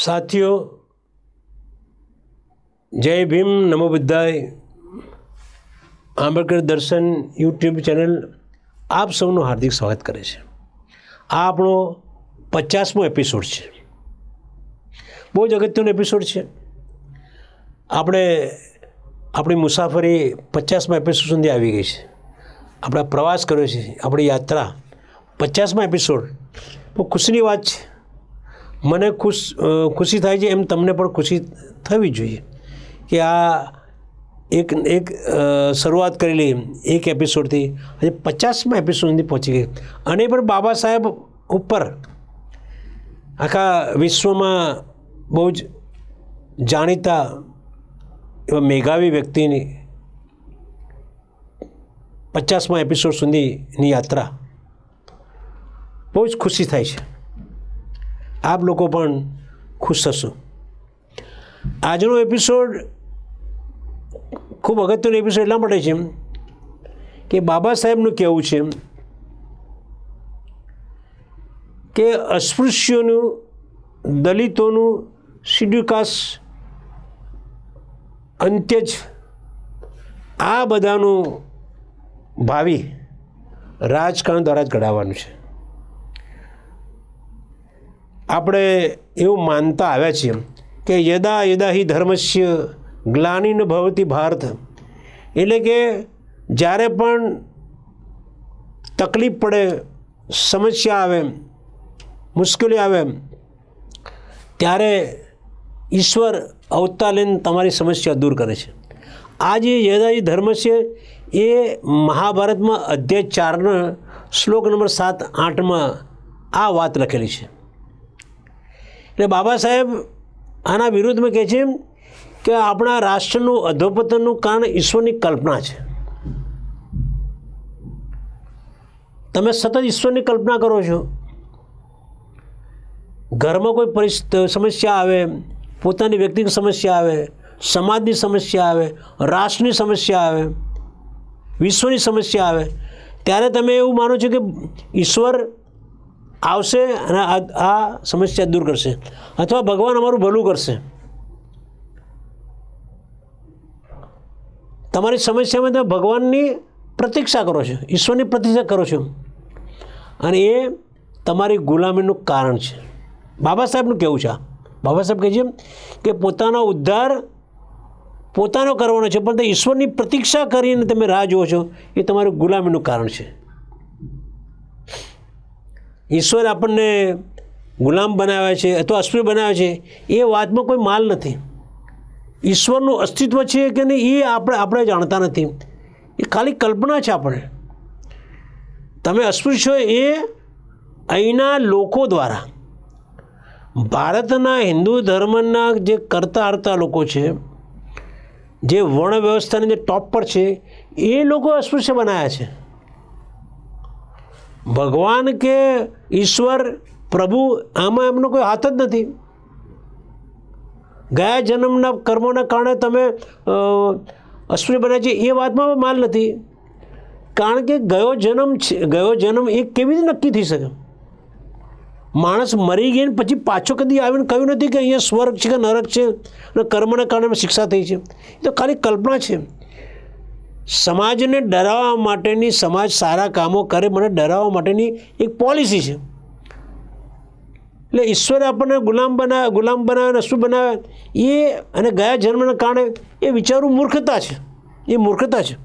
સાથીઓ, જય ભીમ, નમો બુદ્ધાય. આંબેડકર દર્શન યુટ્યુબ ચેનલ આપ સૌનું હાર્દિક સ્વાગત કરે છે. આ આપણો 50મો એપિસોડ છે. બહુ જ અગત્યનો એપિસોડ છે. આપણે આપણી મુસાફરી 50મા એપિસોડ સુધી આવી ગઈ છે. આપણે પ્રવાસ કર્યો છે, આપણી યાત્રા 50મા એપિસોડ. બહુ ખુશીની વાત છે. મને ખુશી થાય છે, એમ તમને પણ ખુશી થવી જોઈએ કે આ એક શરૂઆત કરેલી એક એપિસોડથી આજે 50મા એપિસોડ સુધી પહોંચી ગઈ. અને પણ બાબા સાહેબ ઉપર આખા વિશ્વમાં બહુ જ જાણીતા એવા મેઘાવી વ્યક્તિની 50મા એપિસોડ સુધીની યાત્રા બહુ જ ખુશી થાય છે. આપ લોકો પણ ખુશ થશો. આજનો એપિસોડ ખૂબ અગત્યનો એપિસોડ એટલા માટે છે કે બાબા સાહેબનું કહેવું છે કે અસ્પૃશ્યોનું, દલિતોનું, શિડ્યુલ કાસ્ટ, અંત્યજ, આ બધાનું ભાવિ રાજકારણ દ્વારા જ ઘડાવવાનું છે. આપણે એવું માનતા આવ્યા છીએ કે યદા યદા હિ ધર્મસ્ય ગ્લાનિન ભવતિ ભારત, એટલે કે જ્યારે પણ તકલીફ પડે, સમસ્યા આવે, મુશ્કેલી આવે, ત્યારે ઈશ્વર અવતાર લઈને તમારી સમસ્યા દૂર કરે છે. આ જે યદા હિ ધર્મસ્ય એ મહાભારતમાં અધ્યાય 4ના શ્લોક નંબર 7-8માં આ વાત લખેલી છે. એટલે બાબા સાહેબ આના વિરુદ્ધમાં કહે છે કે આપણા રાષ્ટ્રનું અધોપતનનું કારણ ઈશ્વરની કલ્પના છે. તમે સતત ઈશ્વરની કલ્પના કરો છો. ઘરમાં કોઈ સમસ્યા આવે, પોતાની વ્યક્તિગત સમસ્યા આવે, સમાજની સમસ્યા આવે, રાષ્ટ્રની સમસ્યા આવે, વિશ્વની સમસ્યા આવે, ત્યારે તમે એવું માનો છો કે ઈશ્વર આવશે અને આ સમસ્યા દૂર કરશે, અથવા ભગવાન અમારું ભલું કરશે. તમારી સમસ્યામાં તમે ભગવાનની પ્રતીક્ષા કરો છો, ઈશ્વરની પ્રતીક્ષા કરો છો, અને એ તમારી ગુલામીનું કારણ છે. બાબા સાહેબનું કહેવું છે. બાબા સાહેબ કહે છે કે પોતાનો ઉદ્ધાર પોતાનો કરવાનો છે, પણ તે ઈશ્વરની પ્રતીક્ષા કરીને તમે રાહ જુઓ છો, એ તમારું ગુલામીનું કારણ છે. ઈશ્વર આપણને ગુલામ બનાવ્યા છે અથવા અસ્પૃશ્ય બનાવ્યા છે, એ વાતમાં કોઈ માલ નથી. ઈશ્વરનું અસ્તિત્વ છે કે નહીં એ આપણે જાણતા નથી. એ ખાલી કલ્પના છે. આપણે તમે અસ્પૃશ્ય એ અહીંના લોકો દ્વારા, ભારતના હિન્દુ ધર્મના જે કરતા હરતા લોકો છે, જે વર્ણ વ્યવસ્થાની જે ટોપ પર છે, એ લોકો અસ્પૃશ્ય બનાવ્યા છે. ભગવાન કે ઈશ્વર પ્રભુ આમાં એમનો કોઈ હાથ જ નથી. ગયા જન્મના કર્મોના કારણે તમે અસ્પૃશ્ય બન્યા છે એ વાતમાં માલ નથી. કારણ કે ગયો જન્મ એ કેવી રીતે નક્કી થઈ શકે? માણસ મરી ગઈને પછી પાછો કદી આવીને કહ્યું નથી કે અહીંયા સ્વર્ગ છે કે નરક છે અને કર્મના કારણે શિક્ષા થઈ છે. એ તો ખાલી કલ્પના છે. સમાજને ડરાવવા માટેની, સમાજ સારા કામો કરે મને ડરાવવા માટેની એક પોલિસી છે. એટલે ઈશ્વરે આપણને ગુલામ બનાવે, શું બનાવે એ, અને ગયા જન્મના કારણે એ વિચારવું મૂર્ખતા છે. એ મૂર્ખતા છે.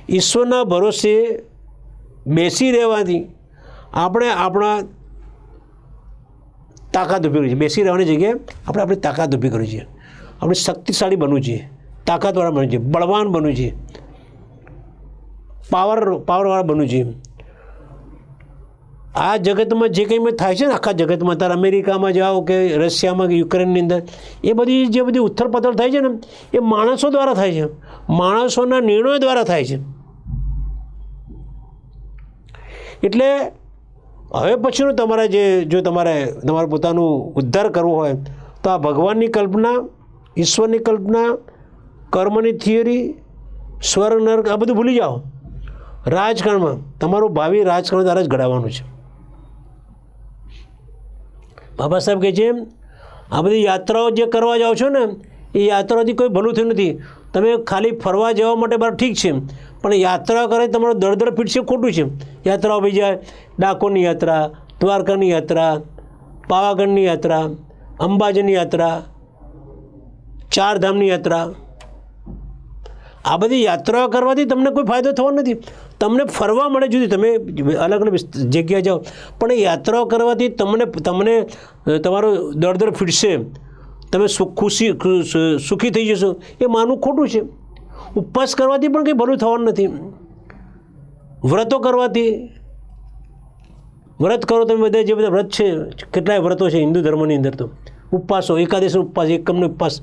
ઈશ્વરના ભરોસે બેસી રહેવાથી આપણે આપણા તાકાત ઊભી કરી છે. બેસી રહેવાની જગ્યાએ આપણે આપણી તાકાત ઊભી કરવી છે. આપણે શક્તિશાળી બનવું જોઈએ, તાકાતવાળા બનવું જોઈએ, બળવાન બનવું જોઈએ, પાવરવાળા બનવું જોઈએ. આ જગતમાં જે કંઈ થાય છે ને, આખા જગતમાં, અત્યારે અમેરિકામાં જાઓ કે રશિયામાં કે યુક્રેનની અંદર, એ જે બધી ઉથલપાથલ થાય છે ને, એ માણસો દ્વારા થાય છે. માણસોના નિર્ણયો દ્વારા થાય છે. એટલે હવે પછીનું તમારે પોતાનું ઉદ્ધાર કરવો હોય તો આ ભગવાનની કલ્પના, ઈશ્વરની કલ્પના, કર્મની થિયરી, સ્વર્ગ નરક આ બધું ભૂલી જાઓ. રાજકારણમાં તમારું ભાવિ રાજકારણ દ્વારા જ ઘડાવવાનું છે. બાબા સાહેબ કહે છે આ બધી યાત્રાઓ જે કરવા જાઓ છો ને એ યાત્રાઓથી કોઈ ભલું થયું નથી. તમે ખાલી ફરવા જવા માટે બરાબર ઠીક છે, પણ યાત્રા કરે તમારો દળદળ પીઠ છે, ખોટું છે. યાત્રાઓ ભાઈ જાય, ડાકોરની યાત્રા, દ્વારકાની યાત્રા, પાવાગઢની યાત્રા, અંબાજીની યાત્રા, ચારધામની યાત્રા, આ બધી યાત્રાઓ કરવાથી તમને કોઈ ફાયદો થવાનો નથી. તમને ફરવા મળે જુદી, તમે અલગ અલગ જગ્યાએ જાઓ, પણ એ યાત્રાઓ કરવાથી તમને તમારું દળદળ ફીટશે, તમે સુખી થઈ જશો, એ માનવું ખોટું છે. ઉપવાસ કરવાથી પણ કંઈ ભલું થવાનું નથી. વ્રતો કરવાથી, વ્રત કરો તમે બધા, જે બધા વ્રત છે, કેટલાય વ્રતો છે હિન્દુ ધર્મની અંદર. તો ઉપવાસો, એકાદશીનો ઉપવાસ, એકમનો ઉપવાસ,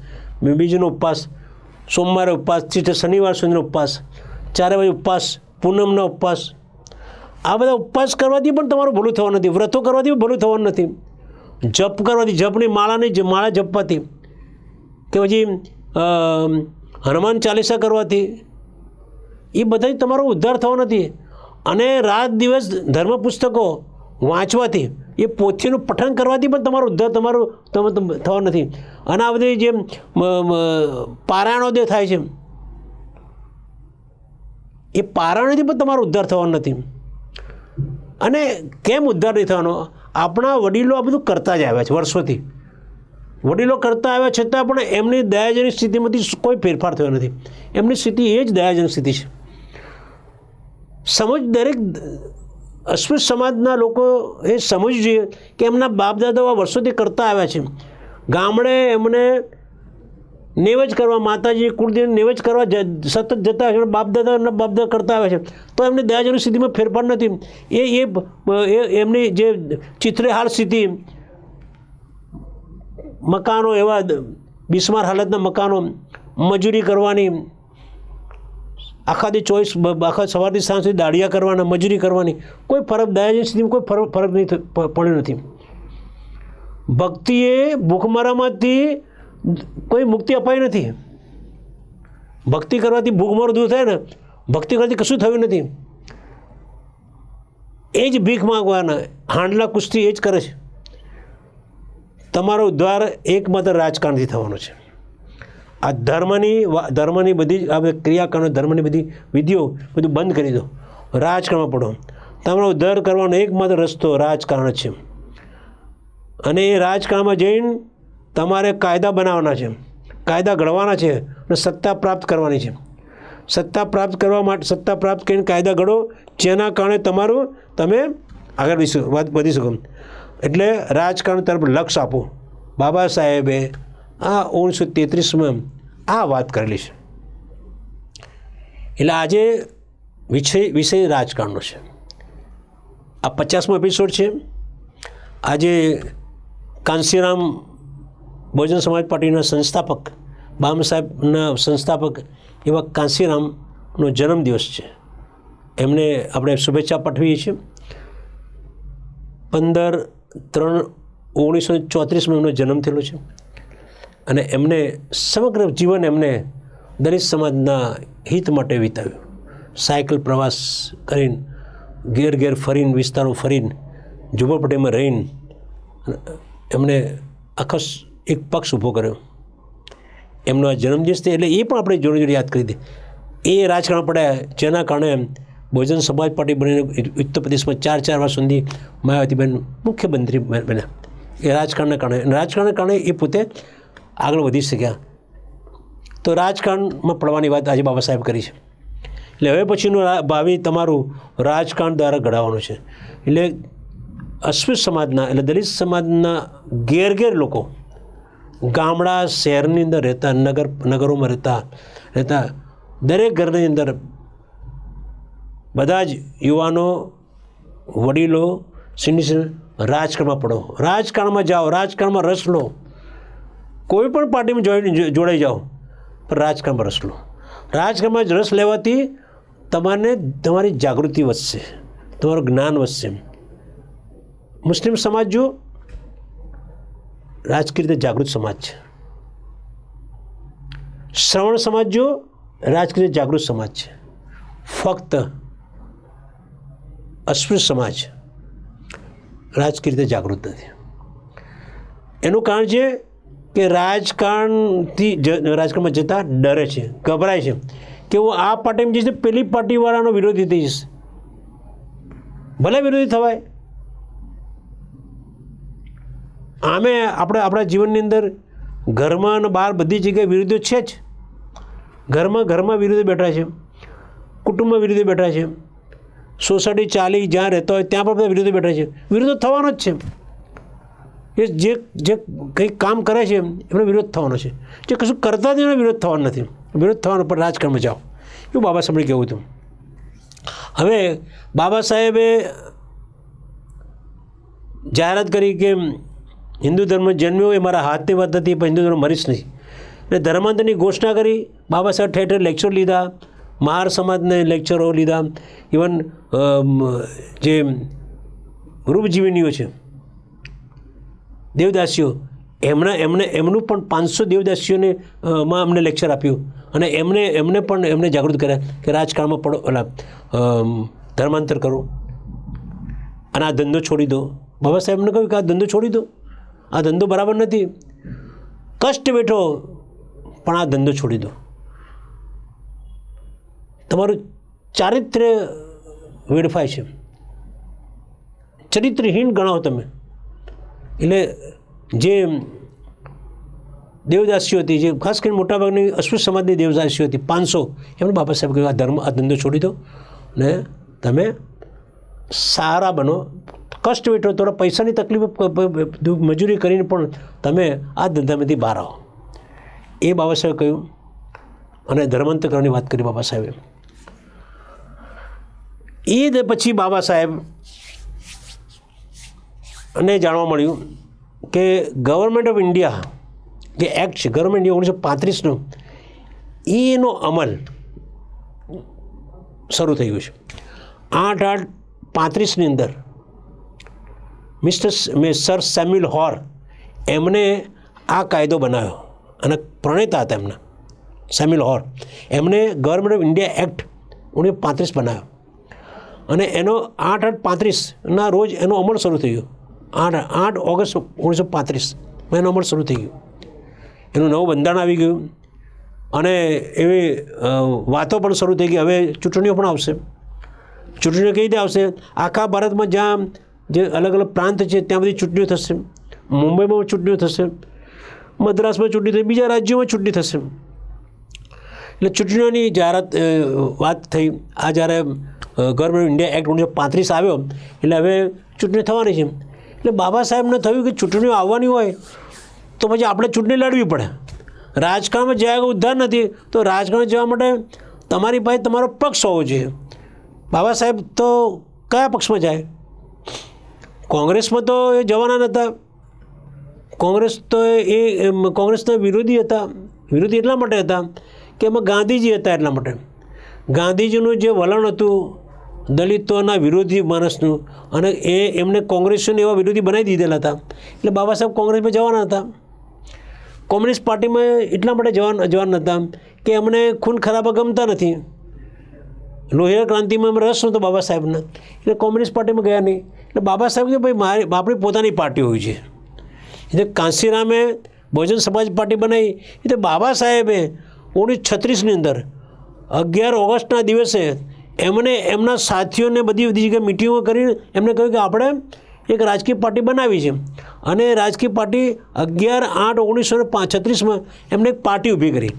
બીજનો ઉપવાસ, સોમવારે ઉપવાસ, શનિવાર સુધીનો ઉપવાસ, 4 વાગે ઉપવાસ, પૂનમનો ઉપવાસ, આ બધા ઉપવાસ કરવાથી પણ તમારું ભલું થવાનું નથી. વ્રતો કરવાથી પણ ભલું થવાનું નથી. જપ કરવાથી, જપની માળા જપવાથી, કે પછી હનુમાન ચાલીસા કરવાથી, એ બધાથી તમારો ઉદ્ધાર થવાનો નથી. અને રાત દિવસ ધર્મ પુસ્તકો વાંચવાથી, એ પોથીનું પઠન કરવાથી પણ તમારો ઉદ્ધાર થવાનો નથી. અને આ બધી જે પારાયણો જે થાય છે, એ પારાયણથી પણ તમારો ઉદ્ધાર થવાનો નથી. અને કેમ ઉદ્ધાર નહીં થવાનો? આપણા વડીલો આ બધું કરતા જ આવ્યા છે વર્ષોથી. વડીલો કરતા આવ્યા છતાં પણ એમની દયાજનક સ્થિતિમાંથી કોઈ ફેરફાર થયો નથી. એમની સ્થિતિ એ જ દયાજનક સ્થિતિ છે. સમજ, દરેક અસ્પૃશ્ય સમાજના લોકો એ સમજવું જોઈએ કે એમના બાપ દાદાઓ આ વર્ષોથી કરતા આવ્યા છે. ગામડે એમને નેવજ કરવા, માતાજી કુળદેવી નેવજ કરવા સતત જતા હોય, બાપ દાદા કરતા આવ્યા છે, તો એમની દયાજનક સ્થિતિમાં ફેરફાર નથી. એમની જે ચિત્રેહાલ સ્થિતિ, મકાનો એવા બિસ્માર હાલતના મકાનો, મજૂરી કરવાની, આખા સવારથી સાંજ સુધી દાડિયા કરવાના, મજૂરી કરવાની, કોઈ ફરક, દયાજનક સ્થિતિમાં કોઈ ફરક નહીં પડ્યો નથી. ભક્તિએ ભૂખમરામાંથી કોઈ મુક્તિ અપાઈ નથી. ભક્તિ કરવાથી ભૂખમરો દૂર થાય ને, ભક્તિ કરવાથી કશું થયું નથી. એ જ ભીખ માગવાના, હાંડલા કુસ્તી એ જ કરે છે. તમારો ઉદ્ધાર એકમાત્ર રાજકારણથી થવાનો છે. આ ધર્મની બધી આ ક્રિયાકરણો, ધર્મની બધી વિધિઓ બધું બંધ કરી દો, રાજકારણમાં પડો. તમારો ઉદ્ધાર કરવાનો એકમાત્ર રસ્તો રાજકારણ છે. અને એ રાજકારણમાં જઈને તમારે કાયદા બનાવવાના છે, કાયદા ઘડવાના છે, અને સત્તા પ્રાપ્ત કરવાની છે. સત્તા પ્રાપ્ત કરવા માટે, સત્તા પ્રાપ્ત કરીને કાયદા ઘડો, જેના કારણે તમે આગળ વધી શકો. એટલે રાજકારણ તરફ લક્ષ આપો. બાબા સાહેબે આ 1933માં આ વાત કરેલી છે. એટલે આજે વિષય રાજકારણનો છે. આ 50મો એપિસોડ છે. આજે કાંશીરામ બહુજન સમાજ પાર્ટીના સંસ્થાપક, બામ સાહેબના સંસ્થાપક એવા કાંશીરામનો જન્મદિવસ છે. એમને આપણે શુભેચ્છા પાઠવીએ છીએ. 15/3/1934માં એમનો જન્મ થયેલો છે. અને એમને સમગ્ર જીવન એમને દલિત સમાજના હિત માટે વિતાવ્યું. સાયકલ પ્રવાસ કરીને, ઘેર ફરીને, વિસ્તારો ફરીને, ઝૂંપડપટ્ટીમાં રહીને એમણે આખો એક પક્ષ ઊભો કર્યો. એમનો આ જન્મદિવસ છે, એટલે એ પણ આપણે જોડે યાદ કરી દે. એ રાજકારણ પડ્યા, જેના કારણે બહુજન સમાજ પાર્ટી બનીને ઉત્તર પ્રદેશમાં 4 વર્ષ સુધી માયાવતીબેન મુખ્યમંત્રી બન્યા. એ રાજકારણના કારણે એ પોતે આગળ વધી શક્યા. તો રાજકારણમાં પડવાની વાત આજે બાબા સાહેબ કરી છે. એટલે હવે પછીનું ભાવિ તમારું રાજકારણ દ્વારા ઘડાવવાનું છે. એટલે અસ્પૃશ્ય સમાજના, એટલે દલિત સમાજના ઘેર લોકો, ગામડા શહેરની અંદર રહેતા, નગરોમાં રહેતા દરેક ઘરની અંદર બધા જ યુવાનો, વડીલો, સિનિયર રાજકારણમાં પડો, રાજકારણમાં જાઓ, રાજકારણમાં રસ લો. કોઈ પણ પાર્ટીમાં જોડાઈ જાઓ, પણ રાજકારણમાં રસ લો. રાજકારણમાં રસ લેવાથી તમારી જાગૃતિ વધશે, તમારું જ્ઞાન વધશે. મુસ્લિમ સમાજ જો રાજકીય રીતે જાગૃત સમાજ છે. શ્રવણ સમાજ જો રાજકીય જાગૃત સમાજ છે. ફક્ત અસ્પૃશ્ય સમાજ રાજકીય રીતે જાગૃત નથી. એનું કારણ છે કે રાજકારણમાં જતાં ડરે છે, ગભરાય છે કે હું આ પાર્ટીમાં જઈશ તો પેલી પાર્ટીવાળાનો વિરોધી થઈ જશે. ભલે વિરોધી થવાય, આમે આપણા જીવનની અંદર ઘરમાં અને બહાર બધી જગ્યાએ વિરોધીઓ છે જ. ઘરમાં વિરોધી બેઠા છે, કુટુંબમાં વિરોધી બેઠા છે, સોસાયટી ચાલી જ્યાં રહેતા હોય ત્યાં પણ બધા વિરોધી બેઠા છે. વિરોધ થવાનો જ છે. એ જે કંઈક કામ કરે છે એમનો વિરોધ થવાનો છે. જે કશું કરતા જ એનો વિરોધ થવાનો નથી. વિરોધ થવાનો પણ રાજકારણમાં જાઓ, એવું બાબા સાહેબે કહેવું હતું. હવે બાબા સાહેબે જાહેરાત કરી કે હિન્દુ ધર્મ જન્મ્યો એ મારા હાથની વાત નથી, પણ હિન્દુ ધર્મ મરીશ નહીં. એટલે ધર્માંતરની ઘોષણા કરી. બાબા સાહેબ ઠેર ઠેર લેક્ચર લીધા, મહાર સમાજને લેક્ચરો લીધા. ઇવન જે રૂપજીવીનીઓ છે, દેવદાસીઓ, એમનું પણ 500 દેવદાસીઓને માં અમને લેક્ચર આપ્યું અને એમને જાગૃત કર્યા કે રાજકારણમાં પડો, ધર્માંતર કરો અને આ ધંધો છોડી દો. બાબા સાહેબને કહ્યું કે આ ધંધો છોડી દો, આ ધંધો બરાબર નથી, કષ્ટ બેઠો પણ આ ધંધો છોડી દો. તમારું ચારિત્ર્ય વેડફાય છે, ચરિત્રહીન ગણાવો તમે. એટલે જે દેવદાસીઓ હતી, જે ખાસ કરીને મોટાભાગની અસ્પૃશ્ય સમાજની દેવદાસીઓ હતી 500, એમને બાબા સાહેબ કહ્યું આ ધંધો છોડી દો ને તમે સારા બનો, કષ્ટ વેઠો, થોડા પૈસાની તકલીફ મજૂરી કરીને પણ તમે આ ધંધામાંથી બહાર આવો. એ બાબા સાહેબે કહ્યું અને ધર્માંતર કરવાની વાત કરી બાબા સાહેબે. એ પછી બાબા સાહેબ અને જાણવા મળ્યું કે ગવર્મેન્ટ ઓફ ઇન્ડિયા જે એક્ટ છે, ગવર્મેન્ટ ઇન્ડિયા 1935નો, એનો અમલ શરૂ થઈ ગયો છે. 8/8/35ની અંદર સર સેમ્યુઅલ હોર એમને આ કાયદો બનાવ્યો અને પ્રણેતા હતા એમના સેમ્યુઅલ હોર. એમને ગવર્મેન્ટ ઓફ ઇન્ડિયા એક્ટ 1935 બનાવ્યો અને એનો 8/8/35ના રોજ એનો અમલ શરૂ થઈ ગયો. 8 ઓગસ્ટ 1935 એનો અમલ શરૂ થઈ ગયો. એનું નવું બંધારણ આવી ગયું અને એવી વાતો પણ શરૂ થઈ ગઈ. હવે ચૂંટણીઓ પણ આવશે. ચૂંટણીઓ કઈ રીતે આવશે? આખા ભારતમાં જ્યાં જે અલગ અલગ પ્રાંત છે ત્યાં બધી ચૂંટણીઓ થશે. મુંબઈમાં ચૂંટણીઓ થશે, મદ્રાસમાં ચૂંટણી થશે, બીજા રાજ્યોમાં ચૂંટણી થશે. એટલે ચૂંટણીઓની જાહેરાત વાત થઈ. આ જ્યારે ગવર્મેન્ટ ઓફ ઇન્ડિયા એક્ટ 1935 આવ્યો એટલે હવે ચૂંટણી થવાની છે. એટલે બાબા સાહેબને થયું કે ચૂંટણીઓ આવવાની હોય તો પછી આપણે ચૂંટણી લડવી પડે. રાજકારણમાં જ્યાં ઉદ્ધાર નથી તો રાજકારણ જવા માટે તમારી પાસે તમારો પક્ષ હોવો જોઈએ. બાબા સાહેબ તો કયા પક્ષમાં જાય? કોંગ્રેસમાં તો એ જવાના નહોતા. કોંગ્રેસ તો એ કોંગ્રેસના વિરોધી હતા. વિરોધી એટલા માટે હતા કે એમાં ગાંધીજી હતા. એટલા માટે ગાંધીજીનું જે વલણ હતું દલિતોના વિરોધી માણસનું, અને એમને કોંગ્રેસને એવા વિરોધી બનાવી દીધેલા હતા. એટલે બાબા સાહેબ કોંગ્રેસમાં જવાના હતા. કોમ્યુનિસ્ટ પાર્ટીમાં એટલા માટે જવાના હતા કે એમને ખૂન ખરાબા ગમતા નથી. લોહિયા ક્રાંતિમાં એમ રસ નહોતો બાબા સાહેબને, એટલે કોમ્યુનિસ્ટ પાર્ટીમાં ગયા નહીં. એટલે બાબા સાહેબ કે ભાઈ આપણી પોતાની પાર્ટી હોય છે. એટલે કાંશીરામે બહુજન સમાજ પાર્ટી બનાવી. એટલે બાબા સાહેબે 1936ની અંદર 11 ઓગસ્ટના દિવસે એમને એમના સાથીઓને બધી જગ્યાએ મિટિંગો કરીને એમને કહ્યું કે આપણે એક રાજકીય પાર્ટી બનાવી છે. અને રાજકીય પાર્ટી 11/8/1936માં એમને એક પાર્ટી ઊભી કરી,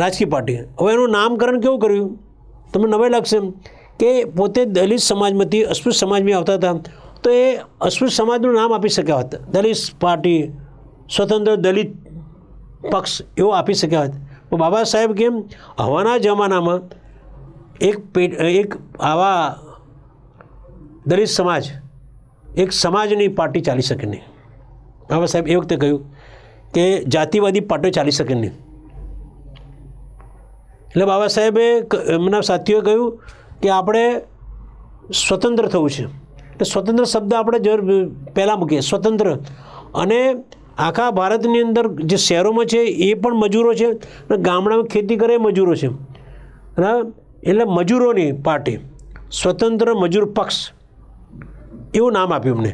રાજકીય પાર્ટી. હવે એનું નામકરણ કેવું કર્યું તમને નવાઈ લાગશે કે પોતે દલિત સમાજમાંથી અસ્પૃશ્ય સમાજમાં આવતા હતા તો એ અસ્પૃશ્ય સમાજનું નામ આપી શક્યા હતા. દલિત પાર્ટી, સ્વતંત્ર દલિત પક્ષ એવો આપી શક્યા હતા. પણ બાબા સાહેબ કેમ હવાના જમાનામાં એક આવા દલિત સમાજ, એક સમાજની પાર્ટી ચાલી શકે નહીં. બાબા સાહેબ એ વખતે કહ્યું કે જાતિવાદી પાર્ટીઓ ચાલી શકે નહીં. એટલે બાબા સાહેબે એમના સાથીઓએ કહ્યું કે આપણે સ્વતંત્ર થવું છે. એટલે સ્વતંત્ર શબ્દ આપણે પહેલાં મૂકીએ, સ્વતંત્ર. અને આખા ભારતની અંદર જે શહેરોમાં છે એ પણ મજૂરો છે અને ગામડામાં ખેતી કરે એ મજૂરો છે. બરાબર? એટલે મજૂરોની પાર્ટી, સ્વતંત્ર મજૂર પક્ષ એવું નામ આપ્યું અમને.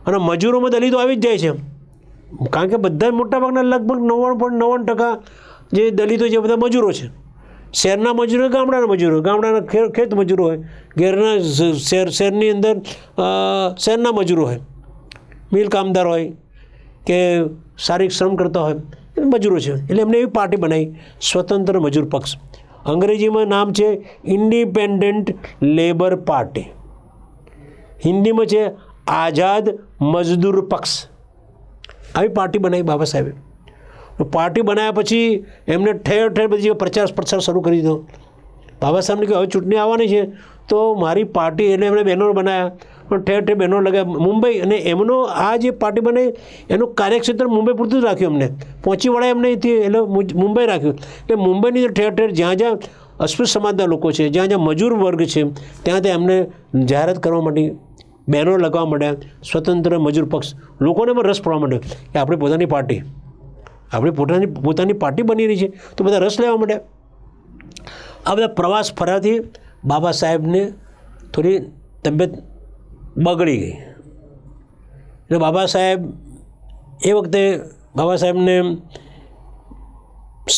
અને મજૂરોમાં દલિતો આવી જ જાય છે. કારણ કે બધા મોટાભાગના લગભગ 99.99% જે દલિતો છે બધા મજૂરો છે. શહેરના મજૂરો, ગામડાના મજૂરો, ગામડાના ખેત મજૂરો હોય, ઘેરના શહેરની અંદર શહેરના મજૂરો હોય, મિલ કામદાર હોય કે શારીરિક શ્રમ કરતા હોય, મજૂરો છે. એટલે એમને એવી પાર્ટી બનાવી, સ્વતંત્ર મજૂર પક્ષ. અંગ્રેજીમાં નામ છે ઇન્ડિપેન્ડન્ટ લેબર પાર્ટી, હિન્દીમાં છે આઝાદ મજદૂર પક્ષ. આવી પાર્ટી બનાવી બાબા સાહેબે. પાર્ટી બનાવ્યા પછી એમને ઠેર ઠેર બધી જગ્યાએ પ્રચાર શરૂ કરી દીધો. બાબા સાહેબને કે હવે ચૂંટણી આવવાની છે તો મારી પાર્ટી, એટલે એમણે બેનર બનાવ્યા, પણ ઠેર ઠેર બેનર લગાવ્યા. મુંબઈ, અને એમનો આ જે પાર્ટી બનાવી એનું કાર્યક્ષેત્ર મુંબઈ પૂરતું જ રાખ્યું. એમને પહોંચી વળાય એમ નહીં, એટલે મુંબઈ રાખ્યું. એટલે મુંબઈની ઠેર ઠેર જ્યાં જ્યાં અસ્પૃશ્ય સમાજના લોકો છે, જ્યાં જ્યાં મજૂર વર્ગ છે, ત્યાં ત્યાં એમને જાહેરાત કરવા માંડી, બેનરો લગાવવા માંડ્યા, સ્વતંત્ર મજૂર પક્ષ. લોકોને પણ રસ પડવા માંડ્યો કે આપણી પોતાની પાર્ટી, આપણી પોતાની પાર્ટી બની રહી છે, તો બધા રસ લેવા માંડ્યા. આ બધા પ્રવાસ ફરવાથી બાબા સાહેબને થોડી તબિયત બગડી ગઈ. એટલે બાબા સાહેબ એ વખતે બાબા સાહેબને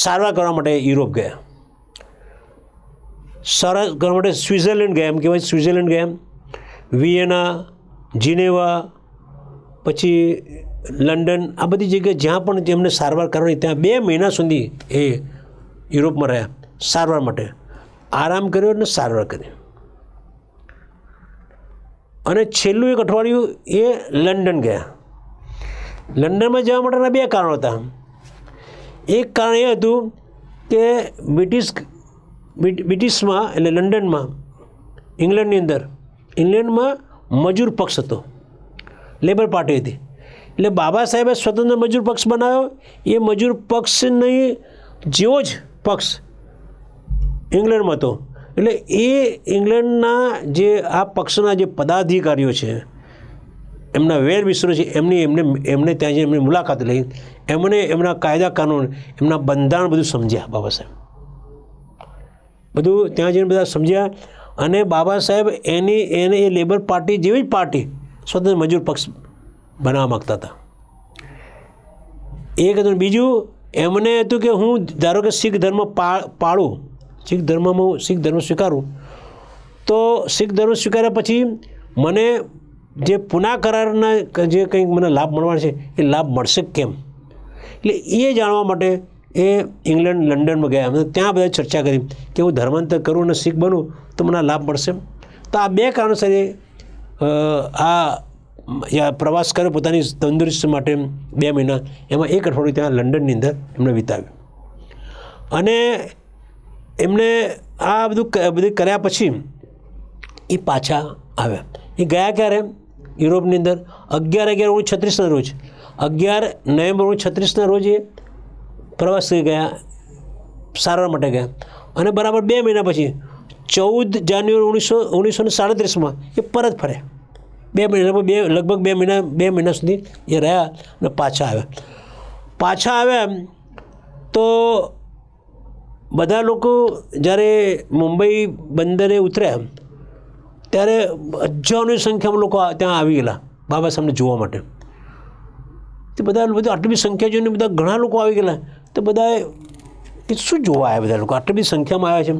સારવાર કરવા માટે યુરોપ ગયા. સારવાર કરવા માટે સ્વિટ્ઝરલેન્ડ ગયા, એમ કહેવાય સ્વિટ્ઝરલેન્ડ ગયા, વિયેના, જીનેવા, પછી લંડન, આ બધી જગ્યાએ જ્યાં પણ જેમને સારવાર કરવાની ત્યાં 2 મહિના સુધી એ યુરોપમાં રહ્યા સારવાર માટે. આરામ કર્યો અને સારવાર કરી. અને છેલ્લું એક અઠવાડિયું એ લંડન ગયા. લંડનમાં જવા માટેના 2 કારણો હતા. એક કારણ એ હતું કે બ્રિટિશમાં, એટલે લંડનમાં, ઇંગ્લેન્ડની અંદર, ઇંગ્લેન્ડમાં મજૂર પક્ષ હતો, લેબર પાર્ટી હતી. એટલે બાબા સાહેબે સ્વતંત્ર મજૂર પક્ષ બનાવ્યો. એ મજૂર પક્ષની જેવો જ પક્ષ ઇંગ્લેન્ડમાં હતો. એટલે એ ઇંગ્લેન્ડના જે આ પક્ષના જે પદાધિકારીઓ છે, એમના વેરવિસ્તરો છે, એમને ત્યાં જઈને એમની મુલાકાત લઈ, એમને એમના કાયદા કાનૂન, એમના બંધારણ બધું સમજ્યા બાબા સાહેબ. બધું ત્યાં જઈને બધા સમજ્યા. અને બાબા સાહેબ એને એ લેબર પાર્ટી જેવી જ પાર્ટી સ્વતંત્ર મજૂર પક્ષ બનાવવા માગતા હતા. એક હતું. બીજું એમને હતું કે હું ધારો કે શીખ ધર્મ પાળું, શીખ ધર્મ સ્વીકારું, તો શીખ ધર્મ સ્વીકાર્યા પછી મને જે પુના કરારના જે કંઈક મને લાભ મળવાનો છે એ લાભ મળશે કેમ? એટલે એ જાણવા માટે એ ઇંગ્લેન્ડ, લંડનમાં ગયા. ત્યાં બધા ચર્ચા કરી કે હું ધર્માંતર કરું અને શીખ બનું તો મને લાભ મળશે. તો આ 2 કારણોસર આ પ્રવાસ કર્યો પોતાની તંદુરસ્તી માટે 2 મહિના. એમાં 1 અઠવાડિયું ત્યાં લંડનની અંદર એમણે વિતાવ્યું. અને એમને આ બધું કર્યા પછી એ પાછા આવ્યા. એ ગયા ક્યારે? યુરોપની અંદર 11/11/1936ના રોજ, 11 નવેમ્બર 1936ના રોજ એ પ્રવાસ ગયા, સારવાર માટે ગયા. અને બરાબર 2 મહિના પછી 14 જાન્યુઆરી 1937માં એ પરત ફર્યા. 2 મહિના, લગભગ 2 મહિના સુધી એ રહ્યા અને પાછા આવ્યા. તો બધા લોકો જ્યારે મુંબઈ બંદરે ઉતર્યા ત્યારે હજારોની સંખ્યામાં લોકો ત્યાં આવી ગયેલા બાબા સાહેબને જોવા માટે. તે બધા આટલી બધી સંખ્યા જોઈને બધા ઘણા લોકો આવી ગયેલા. તો બધા કે શું જોવા આવ્યા? બધા લોકો આટલી બધી સંખ્યામાં આવ્યા છે.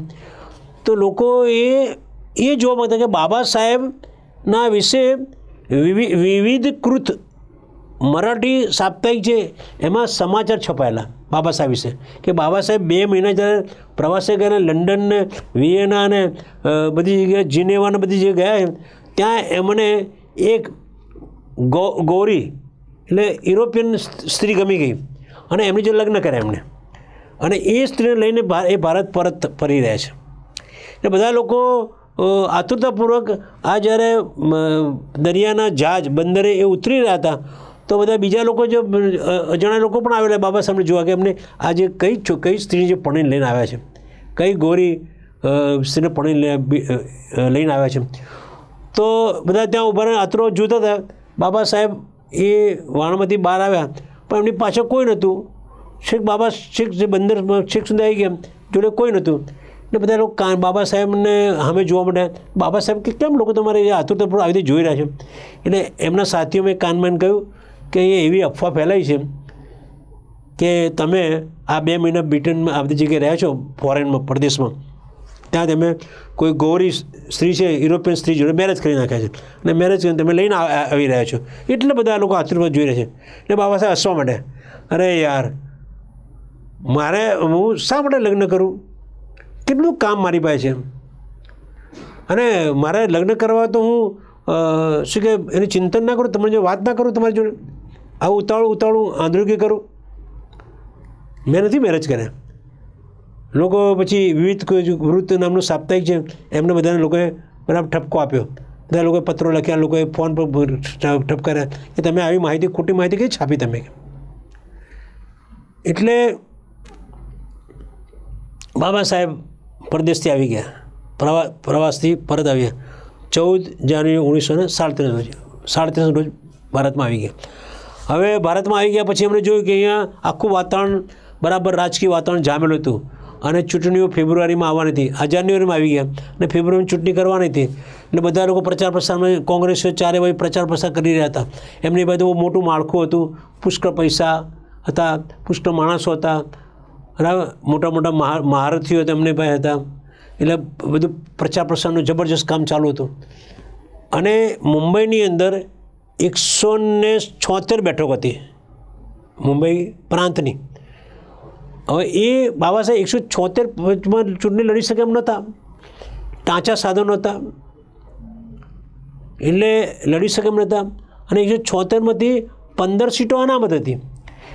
તો લોકો એ જોવા માગતા કે બાબા સાહેબના વિશે વિવિધકૃત મરાઠી સાપ્તાહિક છે એમાં સમાચાર છપાયેલા બાબા સાહેબ વિશે, કે બાબા સાહેબ 2 મહિના જ્યારે પ્રવાસે ગયા, લંડન ને વિયેના ને બધી જગ્યાએ, જીનેવા ને બધી જગ્યાએ ગયા, ત્યાં એમને એક ગોરી એટલે યુરોપિયન સ્ત્રી ગમી ગઈ અને એમની જે લગ્ન કર્યા એમને, અને એ સ્ત્રીને લઈને એ ભારત પરત ફરી રહ્યા છે. એટલે બધા લોકો આતુરતાપૂર્વક આ જ્યારે દરિયાના જહાજ બંદરે એ ઉતરી રહ્યા હતા તો બધા બીજા લોકો, જે અજાણ્યા લોકો પણ આવેલા બાબા સાહેબને જોવા કે એમને આ જે કઈ સ્ત્રી જે પરણીને લઈને આવ્યા છે, કઈ ગોરી સ્ત્રીને પરણીને લઈને આવ્યા છે. તો બધા ત્યાં ઊભા રહીને આતરો જોતા હતા. બાબા સાહેબ એ વાણમાંથી બહાર આવ્યા પણ એમની પાછળ કોઈ નહોતું. છેક જે બંદર છેક સુધી આવી ગયા, જોડે કોઈ નહોતું. એટલે બધા લોકો બાબા સાહેબને સામે જોવા માંડ્યા. બાબા સાહેબ કે કેમ લોકો તમારે આતુરતાપૂર્વક આવી રીતે જોઈ રહ્યા છે? એટલે એમના સાથીઓ મેં કાનમાં કહ્યું કે એ એવી અફવા ફેલાઈ છે કે તમે આ 2 મહિના બ્રિટનમાં આ બધી જગ્યાએ રહ્યા છો, ફોરેનમાં, પરદેશમાં, ત્યાં તમે કોઈ ગૌરી સ્ત્રી છે, યુરોપિયન સ્ત્રી જોડે મેરેજ કરી નાખ્યા છે અને મેરેજ કરીને તમે લઈને આવી રહ્યા છો. એટલે બધા લોકો આશીર્વાદ જોઈ રહ્યા છે. એટલે બાબા સાહેબ હસવા માટે, અરે યાર, હું શા માટે લગ્ન કરું? કેટલું કામ મારી પાસે છે, અને મારે લગ્ન કરવા તો હું શું કે એની ચિંતન ના કરું, તમારી જો વાત ના કરું તમારી જોડે, આવું ઉતાવળું આંધળુકી કરું. મેં નથી મેરેજ કર્યા. લોકો પછી વિવિધ વૃત્ત નામનું સાપ્તાહિક છે, એમને બધાને લોકોએ બરાબર ઠપકો આપ્યો. બધા લોકોએ પત્રો લખ્યા, લોકોએ ફોન પર ઠપકાર્યા કે તમે આવી માહિતી, ખોટી માહિતી કઈ છાપી તમે. એટલે બાબા સાહેબ પરદેશથી આવી ગયા, પ્રવાસથી પરત આવ્યા 14 જાન્યુઆરી 1937 રોજ ભારતમાં આવી ગયા. હવે ભારતમાં આવી ગયા પછી એમણે જોયું કે અહીંયા આખું વાતાવરણ બરાબર રાજકીય વાતાવરણ જામેલું હતું અને ચૂંટણીઓ ફેબ્રુઆરીમાં આવવાની હતી. આ જાન્યુઆરીમાં આવી ગયા અને ફેબ્રુઆરીમાં ચૂંટણી કરવાની હતી. એટલે બધા લોકો પ્રચાર પ્રસારમાં, કોંગ્રેસીઓ ચારે ભાઈ પ્રચાર પ્રસાર કરી રહ્યા હતા. એમની બધું મોટું માળખું હતું, પુષ્કળ પૈસા હતા, પુષ્કળ માણસો હતા, બરાબર, મોટા મોટા મહારથીઓ તેમની પાસે હતા. એટલે બધું પ્રચાર પ્રસારનું જબરજસ્ત કામ ચાલુ હતું. અને મુંબઈની અંદર 176 બેઠકો હતી, મુંબઈ પ્રાંતની. હવે એ બાબા સાહેબ 176માં ચૂંટણી લડી શકે એમ નહોતા, ટાંચા સાધનો હતા, એટલે લડી શકે એમ નહોતા. અને 176માંથી 15 સીટો અનામત હતી.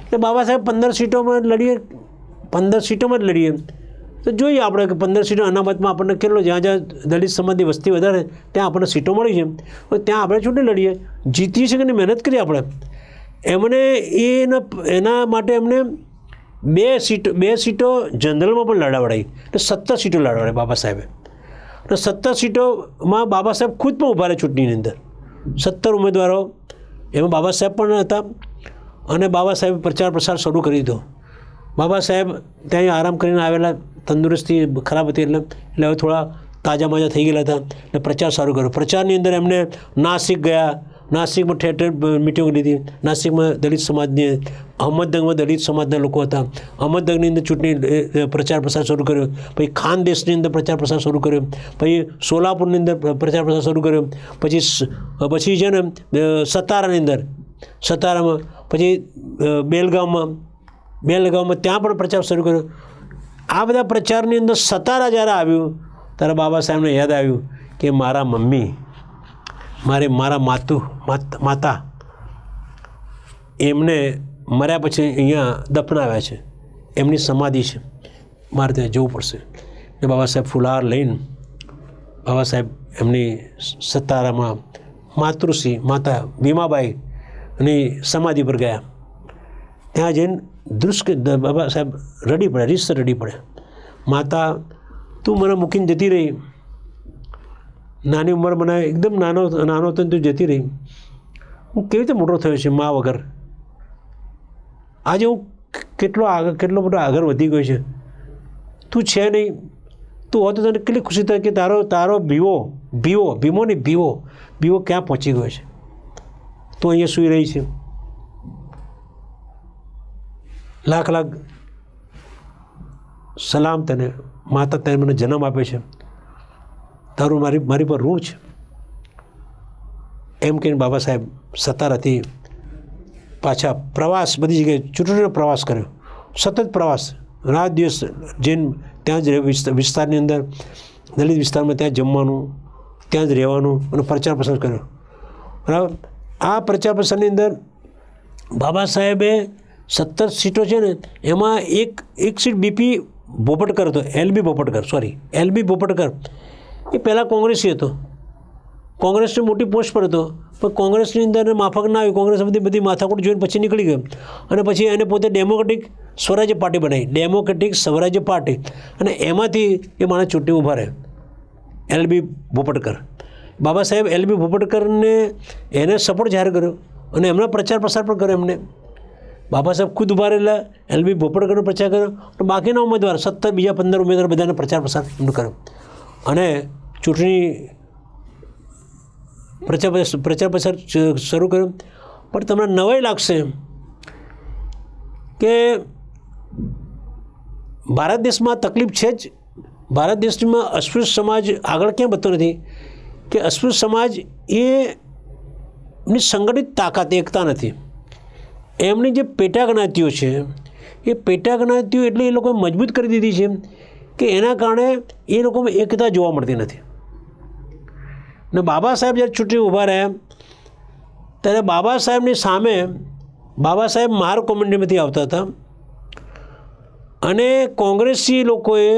એટલે બાબા સાહેબ 15 સીટોમાં જ લડીએ. તો જોઈએ આપણે કે 15 સીટો અનામતમાં આપણને કેટલો, જ્યાં જ્યાં દલિત સમાજની વસ્તી વધારે ત્યાં આપણને સીટો મળી છે, ત્યાં આપણે ચૂંટણી લડીએ, જીતીએ છીએ કે મહેનત કરીએ આપણે. એમને એના માટે એમને 2 સીટો જનરલમાં પણ લડાવડાવી, એટલે 17 સીટો લડાવડાવી બાબા સાહેબે. અને 17 સીટોમાં બાબા સાહેબ ખુદ પણ ઊભા રહે ચૂંટણીની અંદર. 17 ઉમેદવારો, એમાં બાબા સાહેબ પણ હતા. અને બાબા સાહેબે પ્રચાર પ્રસાર શરૂ કરી દીધો. બાબા સાહેબ ત્યાં આરામ કરીને આવેલા, તંદુરસ્તી ખરાબ હતી એટલે હવે થોડા તાજા માજા થઈ ગયેલા હતા. એટલે પ્રચાર સારું કર્યો. પ્રચારની અંદર એમને નાસિક ગયા, નાસિકમાં ઠેર ઠેર મિટિંગ લીધી. નાસિકમાં દલિત સમાજની, અહમદનગરમાં દલિત સમાજના લોકો હતા. અહમદનગરની અંદર ચૂંટણી પ્રચાર પ્રસાર શરૂ કર્યો. પછી ખાનદેશની અંદર પ્રચાર પ્રસાર શરૂ કર્યો. પછી સોલાપુરની અંદર પ્રચાર પ્રસાર શરૂ કર્યો. પછી છે ને સતારાની અંદર, સતારામાં, પછી બેલગામમાં ત્યાં પણ પ્રચાર શરૂ કર્યો. આ બધા પ્રચારની અંદર સતારા જ્યારે આવ્યું ત્યારે બાબા સાહેબને યાદ આવ્યું કે મારા મમ્મી, મારા માતા, એમને મર્યા પછી અહીંયા દફનાવ્યા છે, એમની સમાધિ છે, મારે ત્યાં જવું પડશે. ને બાબા સાહેબ ફુલહાર લઈને બાબા સાહેબ એમની સતારામાં માતૃશ્રી માતા ભીમાબાઈની સમાધિ પર ગયા. ત્યાં જઈને બાબા સાહેબ રડી પડ્યા, રીતસર રડી પડ્યા. માતા, તું મને મૂકીને જતી રહી, નાની ઉંમર, મને એકદમ નાનો હતો તું જતી રહી, હું કેવી રીતે મોટો થયો છે મા વગર. આજે હું કેટલો બધો આગળ વધી ગયો છે, તું છે નહીં. તું હોત તો તને કેટલી ખુશી થાય કે તારો ભીવો ક્યાં પહોંચી ગયો છે, તું અહીંયા સૂઈ રહી છે. લાખ સલામ તને માતા, તે મને જન્મ આપે છે, તારું મારી પર ઋણ છે. એમ કહીને બાબા સાહેબ સતારાથી પાછા પ્રવાસ, બધી જગ્યાએ ચૂંટણીનો પ્રવાસ કર્યો, સતત પ્રવાસ, રાત દિવસ જઈને ત્યાં જ વિસ્તારની અંદર, દલિત વિસ્તારમાં ત્યાં જમવાનું, ત્યાં જ રહેવાનું અને પ્રચાર પ્રસાર કર્યો. બરાબર. આ પ્રચાર પ્રસારની અંદર બાબા સાહેબે 17 સીટો છે ને, એમાં એક સીટ બીપી ભોપટકર હતો, એલબી ભોપટકર. એ પહેલાં કોંગ્રેસી હતો, કોંગ્રેસની મોટી પોસ્ટ પર હતો, પણ કોંગ્રેસની અંદર માફક ના આવી. કોંગ્રેસ બધી માથાકૂટ જોઈને પછી નીકળી ગયો. અને પછી એને પોતે ડેમોક્રેટિક સ્વરાજ્ય પાર્ટી બનાવી, અને એમાંથી એ માણસ ચૂંટણી ઊભા રહે, એલબી ભોપટકર. બાબા સાહેબ એલબી ભોપટકરને એને સપોર્ટ જાહેર કર્યો અને એમના પ્રચાર પ્રસાર પણ કર્યો. એમને બાબા સાહેબ ખુદ ઊભા રહેલા, એલબી ભોપટકરનો પ્રચાર કર્યો. તો બાકીના ઉમેદવાર 17 બીજા 15 ઉમેદવાર બધાને પ્રચાર પ્રસાર એમનો કર્યો. અને ચૂંટણી પ્રચાર પ્રસાર શરૂ કર્યો. પણ તમને નવાઈ લાગશે કે ભારત દેશમાં તકલીફ છે જ. ભારત દેશમાં અસ્પૃશ્ય સમાજ આગળ કેમ વધતો નથી કે અસ્પૃશ્ય સમાજ એની સંગઠિત તાકાત એકતા નથી. એમની જે પેટા જ્ઞાતિઓ છે એ પેટા જ્ઞાતિઓ એટલે એ લોકોએ મજબૂત કરી દીધી છે કે એના કારણે એ લોકોમાં એકતા જોવા મળતી નથી. ને બાબા સાહેબ જ્યારે ચૂંટણી ઊભા રહ્યા ત્યારે બાબા સાહેબની સામે બાબા સાહેબ મહાર કોમ્યુનિટીમાંથી આવતા હતા અને કોંગ્રેસી લોકોએ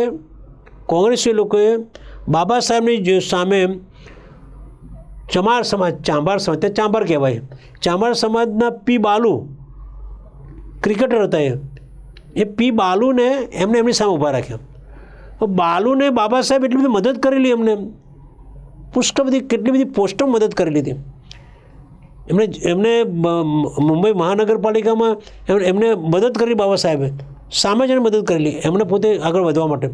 બાબા સાહેબની સામે ચાંભાર સમાજ તે ચાંભાર કહેવાય, ચાંભાર સમાજના પી બાલુ ક્રિકેટર હતા. એ પી બાલુને એમની સામે ઊભા રાખ્યા. બાલુને બાબા સાહેબ એટલી બધી મદદ કરેલી, કેટલી બધી પોસ્ટમાં મદદ કરી લીધી. એમને મુંબઈ મહાનગરપાલિકામાં એમને મદદ કરી બાબા સાહેબે, સામે જઈને મદદ કરેલી એમને પોતે આગળ વધવા માટે.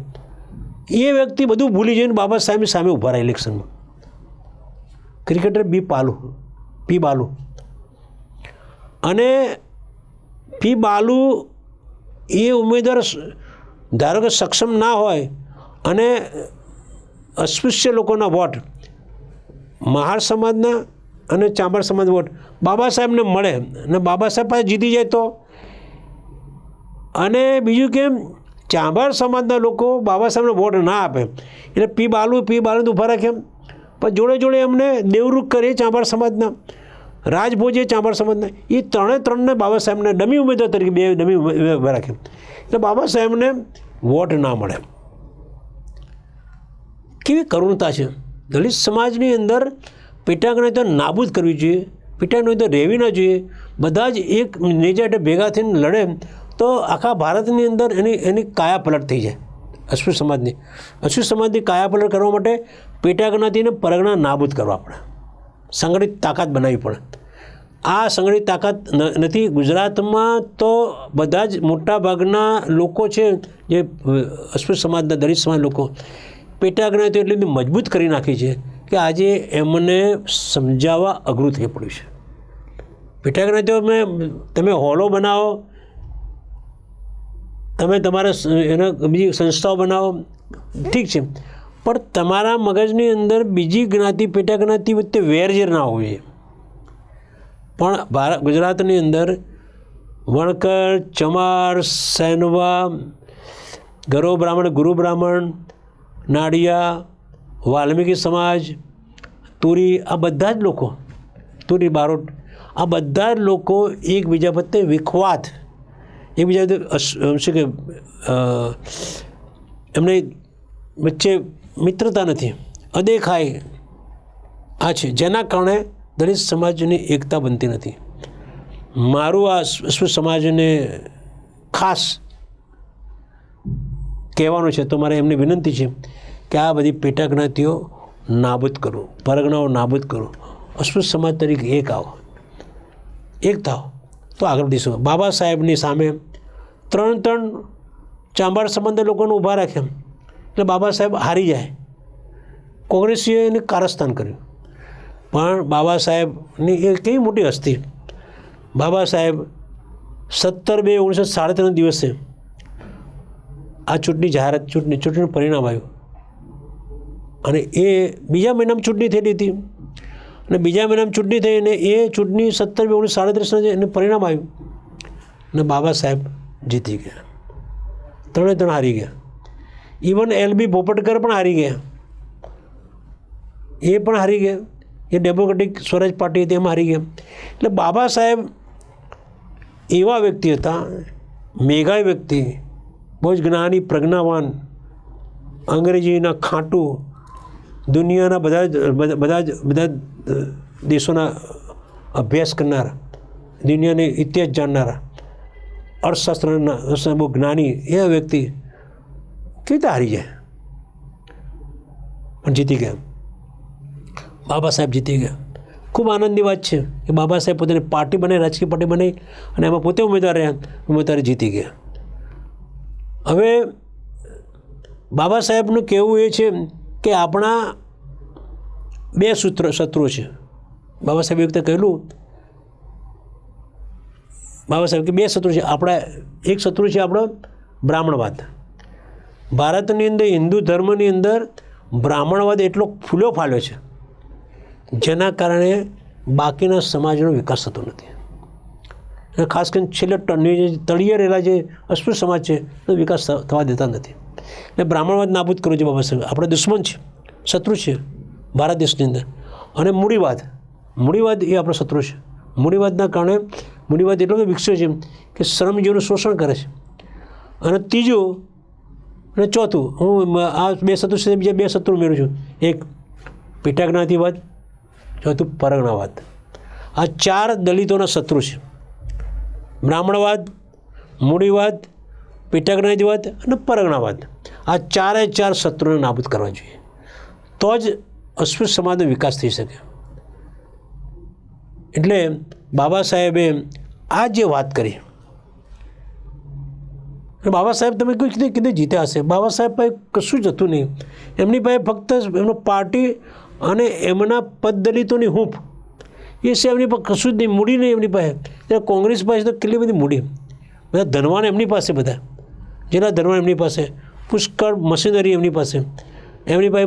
એ વ્યક્તિ બધું ભૂલી જઈને બાબા સાહેબની સામે ઊભા રહ્યા ઇલેક્શનમાં. ક્રિકેટર પી બાલુ અને પી બાલુ એ ઉમેદવાર ધારો કે સક્ષમ ના હોય અને અસ્પૃશ્ય લોકોના વોટ, મહાર સમાજના અને ચાંભાર સમાજ વોટ બાબા સાહેબને મળે અને બાબા સાહેબ પાસે જીતી જાય તો. અને બીજું કે ચાંભાર સમાજના લોકો બાબા સાહેબને વોટ ના આપે એટલે પી બાલુ ઊભા રાખે. પણ જોડે જોડે એમને દેવરૂખ કરીએ ચાંભાર સમાજના, રાજભોજે ચાંભાર સમાજના, એ ત્રણને બાબા સાહેબને ડમી ઉમેદવાર તરીકે બે ડમી ઊભા રાખે એટલે બાબા સાહેબને વોટ ના મળે. કેવી કરુણતા છે! દલિત સમાજની અંદર પેટા જ્ઞાતિઓ નાબૂદ કરવી જોઈએ, પેટા જ્ઞાતિઓ રહેવી ના જોઈએ. બધા જ એક નેજા હેઠળ ભેગા થઈને લડે તો આખા ભારતની અંદર એની કાયાપલટ થઈ જાય. અસ્પૃશ્ય સમાજની કાયાપલટ કરવા માટે પેટા જ્ઞાતિને પરગણા નાબૂદ કરવા પડે, સંગઠિત તાકાત બનાવવી પડે. આ સંગઠિત તાકાત નથી. ગુજરાતમાં તો બધા જ મોટા ભાગના લોકો છે જે અસ્પૃશ્ય સમાજના, દલિત સમાજ લોકો પેટા જ્ઞાતિઓ એટલી બધી મજબૂત કરી નાખી છે કે આજે એમને સમજાવવા અઘરું થઈ પડ્યું છે. પેટા જ્ઞાતિઓ તમે હોલો બનાવો, તમે તમારા બીજી સંસ્થાઓ બનાવો, ઠીક છે, પણ તમારા મગજની અંદર બીજી જ્ઞાતિ પેટા જ્ઞાતિ વચ્ચે વેરઝેર ના હોવી જોઈએ. પણ ગુજરાતની અંદર વણકર, ચમાર, સૈનવા, ગરો બ્રાહ્મણ, ગુરુ બ્રાહ્મણ, નાડિયા, વાલ્મીકી સમાજ, તુરી, આ બધા જ લોકો, તુરી બારોટ, આ બધા જ લોકો એકબીજા પ્રત્યે વિખવાદ, એકબીજા શું કે એમને વચ્ચે મિત્રતા નથી, અદેખાઈ આ છે, જેના કારણે દલિત સમાજની એકતા બનતી નથી. મારું આ સમાજને ખાસ કહેવાનું છે તો મારે એમને વિનંતી છે કે આ બધી પેટા જ્ઞાતિઓ નાબૂદ કરો, પરગણાઓ નાબૂદ કરો, અસ્પૃશ્ય સમાજ તરીકે એક થાવ તો આગળ વધીશું. બાબા સાહેબની સામે ત્રણ ચાંભાર સંબંધે લોકોને ઊભા રાખ્યા એટલે બાબા સાહેબ હારી જાય. કોંગ્રેસીએ એને કારસ્તાન કર્યું, પણ બાબા સાહેબની એ કેવી મોટી હસ્તી. બાબા સાહેબ 17/2/1937 દિવસે આ ચૂંટણીનું પરિણામ આવ્યું અને એ બીજા મહિનામાં ચૂંટણી થયેલી હતી અને બીજા મહિનામાં ચૂંટણી થઈ અને એ ચૂંટણી 17/2/1937 એનું પરિણામ આવ્યું અને બાબા સાહેબ જીતી ગયા. ત્રણે હારી ગયા. ઇવન LB પોપટકર પણ હારી ગયા, એ પણ હારી ગયા. એ ડેમોક્રેટિક સ્વરાજ પાર્ટી હતી, એમાં હારી ગયા. એટલે બાબા સાહેબ એવા વ્યક્તિ હતા, મેઘાવી વ્યક્તિ, બહુ જ જ્ઞાની, પ્રજ્ઞાવાન, અંગ્રેજીના ખાટું, દુનિયાના બધા દેશોના અભ્યાસ કરનારા, દુનિયાની ઇતિહાસ જાણનારા, અર્થશાસ્ત્રના બહુ જ્ઞાની એવા વ્યક્તિ કેવી રીતે હારી જાય? પણ જીતી ગયા. બાબા સાહેબ જીતી ગયા. ખૂબ આનંદની વાત છે કે બાબા સાહેબ પોતાની પાર્ટી બનાવી, રાજકીય પાર્ટી બનાવી અને એમાં પોતે ઉમેદવાર રહ્યા, ઉમેદવારે જીતી ગયા. હવે બાબા સાહેબનું કહેવું એ છે કે આપણા બે શત્રુઓ છે. બાબા સાહેબ એક વખતે કહેલું બાબા સાહેબ કે બે શત્રુ છે આપણા. એક શત્રુ છે આપણો બ્રાહ્મણવાદ. ભારતની અંદર હિન્દુ ધર્મની અંદર બ્રાહ્મણવાદ એટલો ફૂલો ફાલ્યો છે જેના કારણે બાકીના સમાજનો વિકાસ થતો નથી. અને ખાસ કરીને છેલ્લે તળિયે રહેલા જે અસ્પૃશ્ય સમાજ છે એનો વિકાસ થવા દેતા નથી. એટલે બ્રાહ્મણવાદ નાબૂદ કરવો છે બાબા સાહેબ. આપણે દુશ્મન છે, શત્રુ છે ભારત દેશની અંદર. અને મૂડીવાદ એ આપણો શત્રુ છે. મૂડીવાદના કારણે મૂડીવાદ એટલો બધો વિકસ્યો છે કે શ્રમજીવીનું શોષણ કરે છે. અને ત્રીજું અને ચોથું, હું આ બે શત્રુ છે બીજા બે શત્રુ ઉમેરું છું. એક પેટાજ્ઞાતિવાદ, ચોથું પરગણાવાદ. આ 4 દલિતોના શત્રુ છે. બ્રાહ્મણવાદ, મૂડીવાદ, પેટાજ્ઞાતિવાદ અને પરગણાવાદ. આ 4 શત્રુને નાબૂદ કરવા જોઈએ, તો જ અસ્પૃશ્ય સમાજનો વિકાસ થઈ શકે. એટલે બાબા સાહેબે આ જે વાત કરી, બાબા સાહેબ તમે કીધું જીત્યા હશે. બાબા સાહેબ પાસે કશું જ હતું નહીં. એમની પાસે ફક્ત એમનો પાર્ટી અને એમના પદદલિતોની હૂંફ, એ છે. એમની પાસે કશું જ નહીં, મૂડી નહીં એમની પાસે. ત્યારે કોંગ્રેસ પાસે તો કેટલી બધી મૂડી, બધા ધનવાન એમની પાસે, બધા જેના ધનવાન એમની પાસે, પુષ્કળ મશીનરી એમની પાસે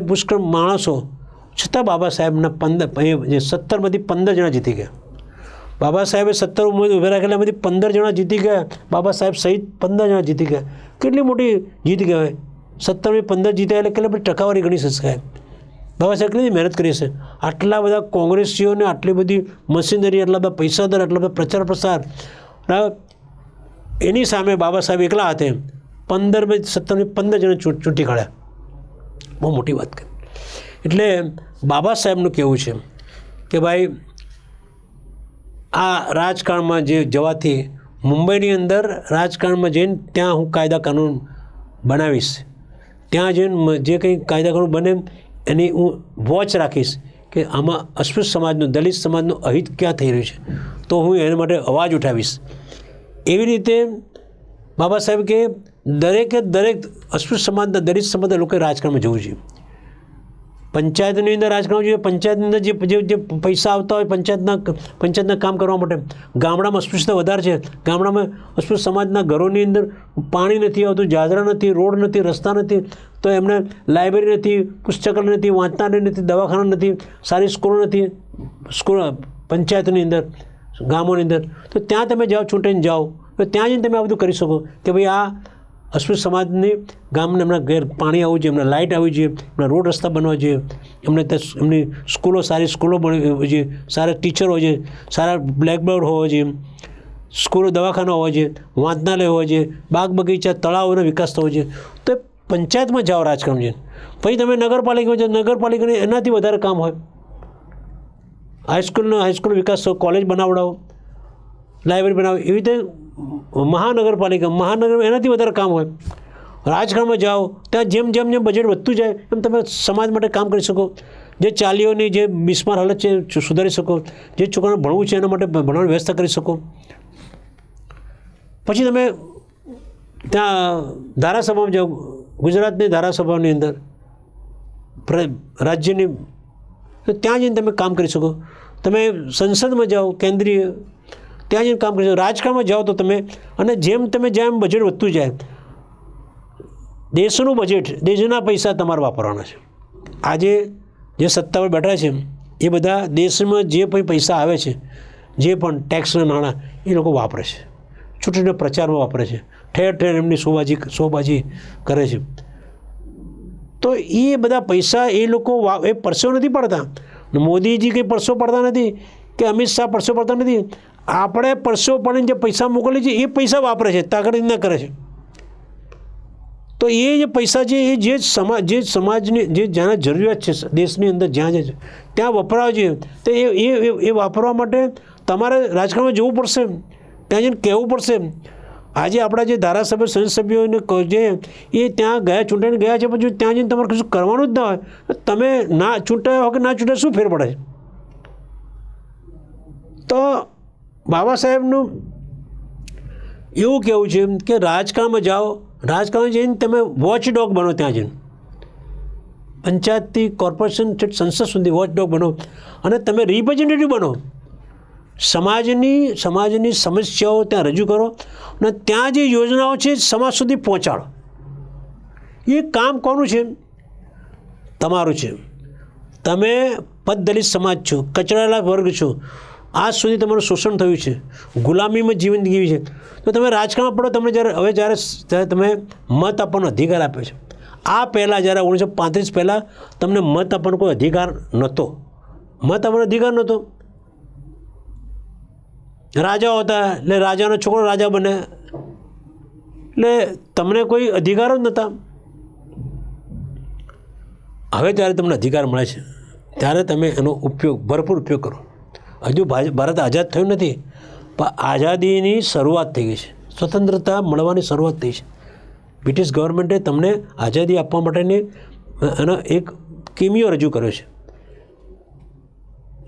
પુષ્કળ માણસો. છતાં બાબા સાહેબના 17માંથી 15 જણા જીતી ગયા. બાબા સાહેબે 17 ઉમેદવાર ઊભા રાખેલા, એમાંથી 15 જણા જીતી ગયા. બાબા સાહેબ સહિત 15 જણા જીતી ગયા. કેટલી મોટી જીત કહેવાય. 17 15 જીત્યા એટલે કેટલી બધી ટકાવારી ગણી શકાય. બાબા સાહેબ કેટલી મહેનત કરી છે. આટલા બધા કોંગ્રેસીઓને આટલી બધી મશીનરી, આટલા બધા પૈસાદાર, આટલા બધા પ્રચાર પ્રસાર, એની સામે બાબા સાહેબ એકલા હાથે 17 જણા ચૂંટી કાઢ્યા. બહુ મોટી વાત કરી. એટલે બાબા સાહેબનું કહેવું છે કે ભાઈ આ રાજકારણમાં જે જવાથી, મુંબઈની અંદર રાજકારણમાં જઈને ત્યાં હું કાયદા કાનૂન બનાવીશ, ત્યાં જઈને જે કંઈ કાયદા કાનૂન બને એની હું વોચ રાખીશ કે આમાં અસ્પૃશ્ય સમાજનું, દલિત સમાજનું અહિત ક્યાં થઈ રહ્યું છે, તો હું એના માટે અવાજ ઉઠાવીશ. એવી રીતે બાબા સાહેબ કે દરેક અસ્પૃશ્ય સમાજના, દલિત સમાજના લોકોએ રાજકારણમાં જવું જોઈએ. પંચાયતની અંદર રાજકારણ જોઈએ. પંચાયતની અંદર જે પૈસા આવતા હોય પંચાયતના કામ કરવા માટે. ગામડામાં અસ્પૃશ્યતા વધારે છે. ગામડામાં અસ્પૃશ્ય સમાજના ઘરોની અંદર પાણી નથી આવતું, જાજરા નથી, રોડ નથી, રસ્તા નથી, તો એમને લાઇબ્રેરી નથી, પુસ્તકાલય નથી, વાંચનાલય નથી, દવાખાના નથી, સારી સ્કૂલો નથી. પંચાયતની અંદર, ગામોની અંદર, તો ત્યાં તમે જાઓ, ચૂંટાઈને જાઓ, તો ત્યાં જઈને તમે આ બધું કરી શકો કે ભાઈ આ અસ્પૃશ્ય સમાજની ગામને એમના ઘેર પાણી આવવું જોઈએ, એમના લાઇટ આવવી જોઈએ, એમના રોડ રસ્તા બનવા જોઈએ, એમની સ્કૂલો, સારી સ્કૂલો બનવી જોઈએ, સારા ટીચર હોવા જોઈએ, સારા બ્લેકબોર્ડ હોવા જોઈએ, સ્કૂલો, દવાખાના હોવા જોઈએ, વાંચનાલય હોવા જોઈએ, બાગ બગીચા, તળાવોનો વિકાસ થવો જોઈએ. તો પંચાયતમાં જાઓ રાજકારણ છે. પછી તમે નગરપાલિકામાં જાઓ, નગરપાલિકાને એનાથી વધારે કામ હોય. હાઈસ્કૂલનો વિકાસ થયો, કોલેજ બનાવડાવો, લાઇબ્રેરી બનાવો. એવી રીતે મહાનગરમાં એનાથી વધારે કામ હોય. રાજકારણમાં જાઓ, ત્યાં જેમ બજેટ વધતું જાય એમ તમે સમાજ માટે કામ કરી શકો. જે ચાલીઓની જે બિસ્માર હાલત છે સુધારી શકો. જે છોકરાને ભણવું છે એના માટે ભણવાની વ્યવસ્થા કરી શકો. પછી તમે ત્યાં ધારાસભામાં જાઓ, ગુજરાતની ધારાસભાની અંદર, રાજ્યની, તો ત્યાં જઈને તમે કામ કરી શકો. તમે સંસદમાં જાઓ, કેન્દ્રીય, ત્યાં જઈને કામ કરી શકો. રાજકારણમાં જાઓ તો તમે, અને જેમ બજેટ વધતું જાય, દેશનું બજેટ, દેશના પૈસા તમારે વાપરવાના છે. આજે જે સત્તા પર બેઠા છે એ બધા દેશમાં જે પણ પૈસા આવે છે, જે પણ ટેક્સના નાણાં, એ લોકો વાપરે છે, ચૂંટણીના પ્રચારમાં વાપરે છે, ઠેર ઠેર એમની શોબાજી કરે છે. તો એ બધા પૈસા એ લોકો એ પરસો નથી પડતા. મોદીજી કંઈ પરસો પડતા નથી, કે અમિત શાહ પરસો પડતા નથી. આપણે પરસો પડીને જે પૈસા મોકલીએ છીએ એ પૈસા વાપરે છે, તાકડ ન કરે છે. તો એ જે પૈસા છે એ જે સમાજની જે જ્યાં જરૂરિયાત છે દેશની અંદર, જ્યાં છે ત્યાં વપરાવ જોઈએ. તો એ વાપરવા માટે તમારે રાજકારણમાં જવું પડશે, ત્યાં જઈને કહેવું પડશે. આજે આપણા જે ધારાસભ્ય, સંસદ સભ્યોને જે એ ત્યાં ગયા, ચૂંટાઈને ગયા છે, પછી ત્યાં જઈને તમારે કશું કરવાનું જ ના હોય, તમે ના ચૂંટાયા હો કે ના ચૂંટાય, શું ફેર પડે છે? તો બાબા સાહેબનું એવું કહેવું છે કે રાજકારણમાં જાઓ, રાજકારણ જઈને તમે વોચડોગ બનો. ત્યાં જઈને પંચાયતથી કોર્પોરેશન સંસદ સુધી વોચડોગ બનો, અને તમે રિપ્રેઝેન્ટેટિવ બનો. સમાજની સમસ્યાઓ ત્યાં રજૂ કરો અને ત્યાં જે યોજનાઓ છે સમાજ સુધી પહોંચાડો. એ કામ કોનું છે? તમારું છે. તમે પદદલિત સમાજ છો, કચડાયેલા વર્ગ છો, આજ સુધી તમારું શોષણ થયું છે, ગુલામીમાં જીવન જીવ્યું છે, તો તમે રાજકારણમાં પડો. તમને જ્યારે તમે મત આપવાનો અધિકાર આપ્યો છે. આ પહેલાં જ્યારે 1935 પહેલાં તમને મત આપવાનો કોઈ અધિકાર નહોતો. મત આપવાનો અધિકાર નહોતો. રાજાઓ હતા એટલે રાજાનો છોકરો રાજા બને, એટલે તમને કોઈ અધિકારો જ નહોતા. હવે ત્યારે તમને અધિકાર મળે છે, ત્યારે તમે એનો ભરપૂર ઉપયોગ કરો. હજુ ભારત આઝાદ થયું નથી, પણ આઝાદીની શરૂઆત થઈ ગઈ છે. સ્વતંત્રતા મળવાની શરૂઆત થઈ છે. બ્રિટિશ ગવર્મેન્ટે તમને આઝાદી આપવા માટેની એનો એક કિમિયો રજૂ કર્યો છે,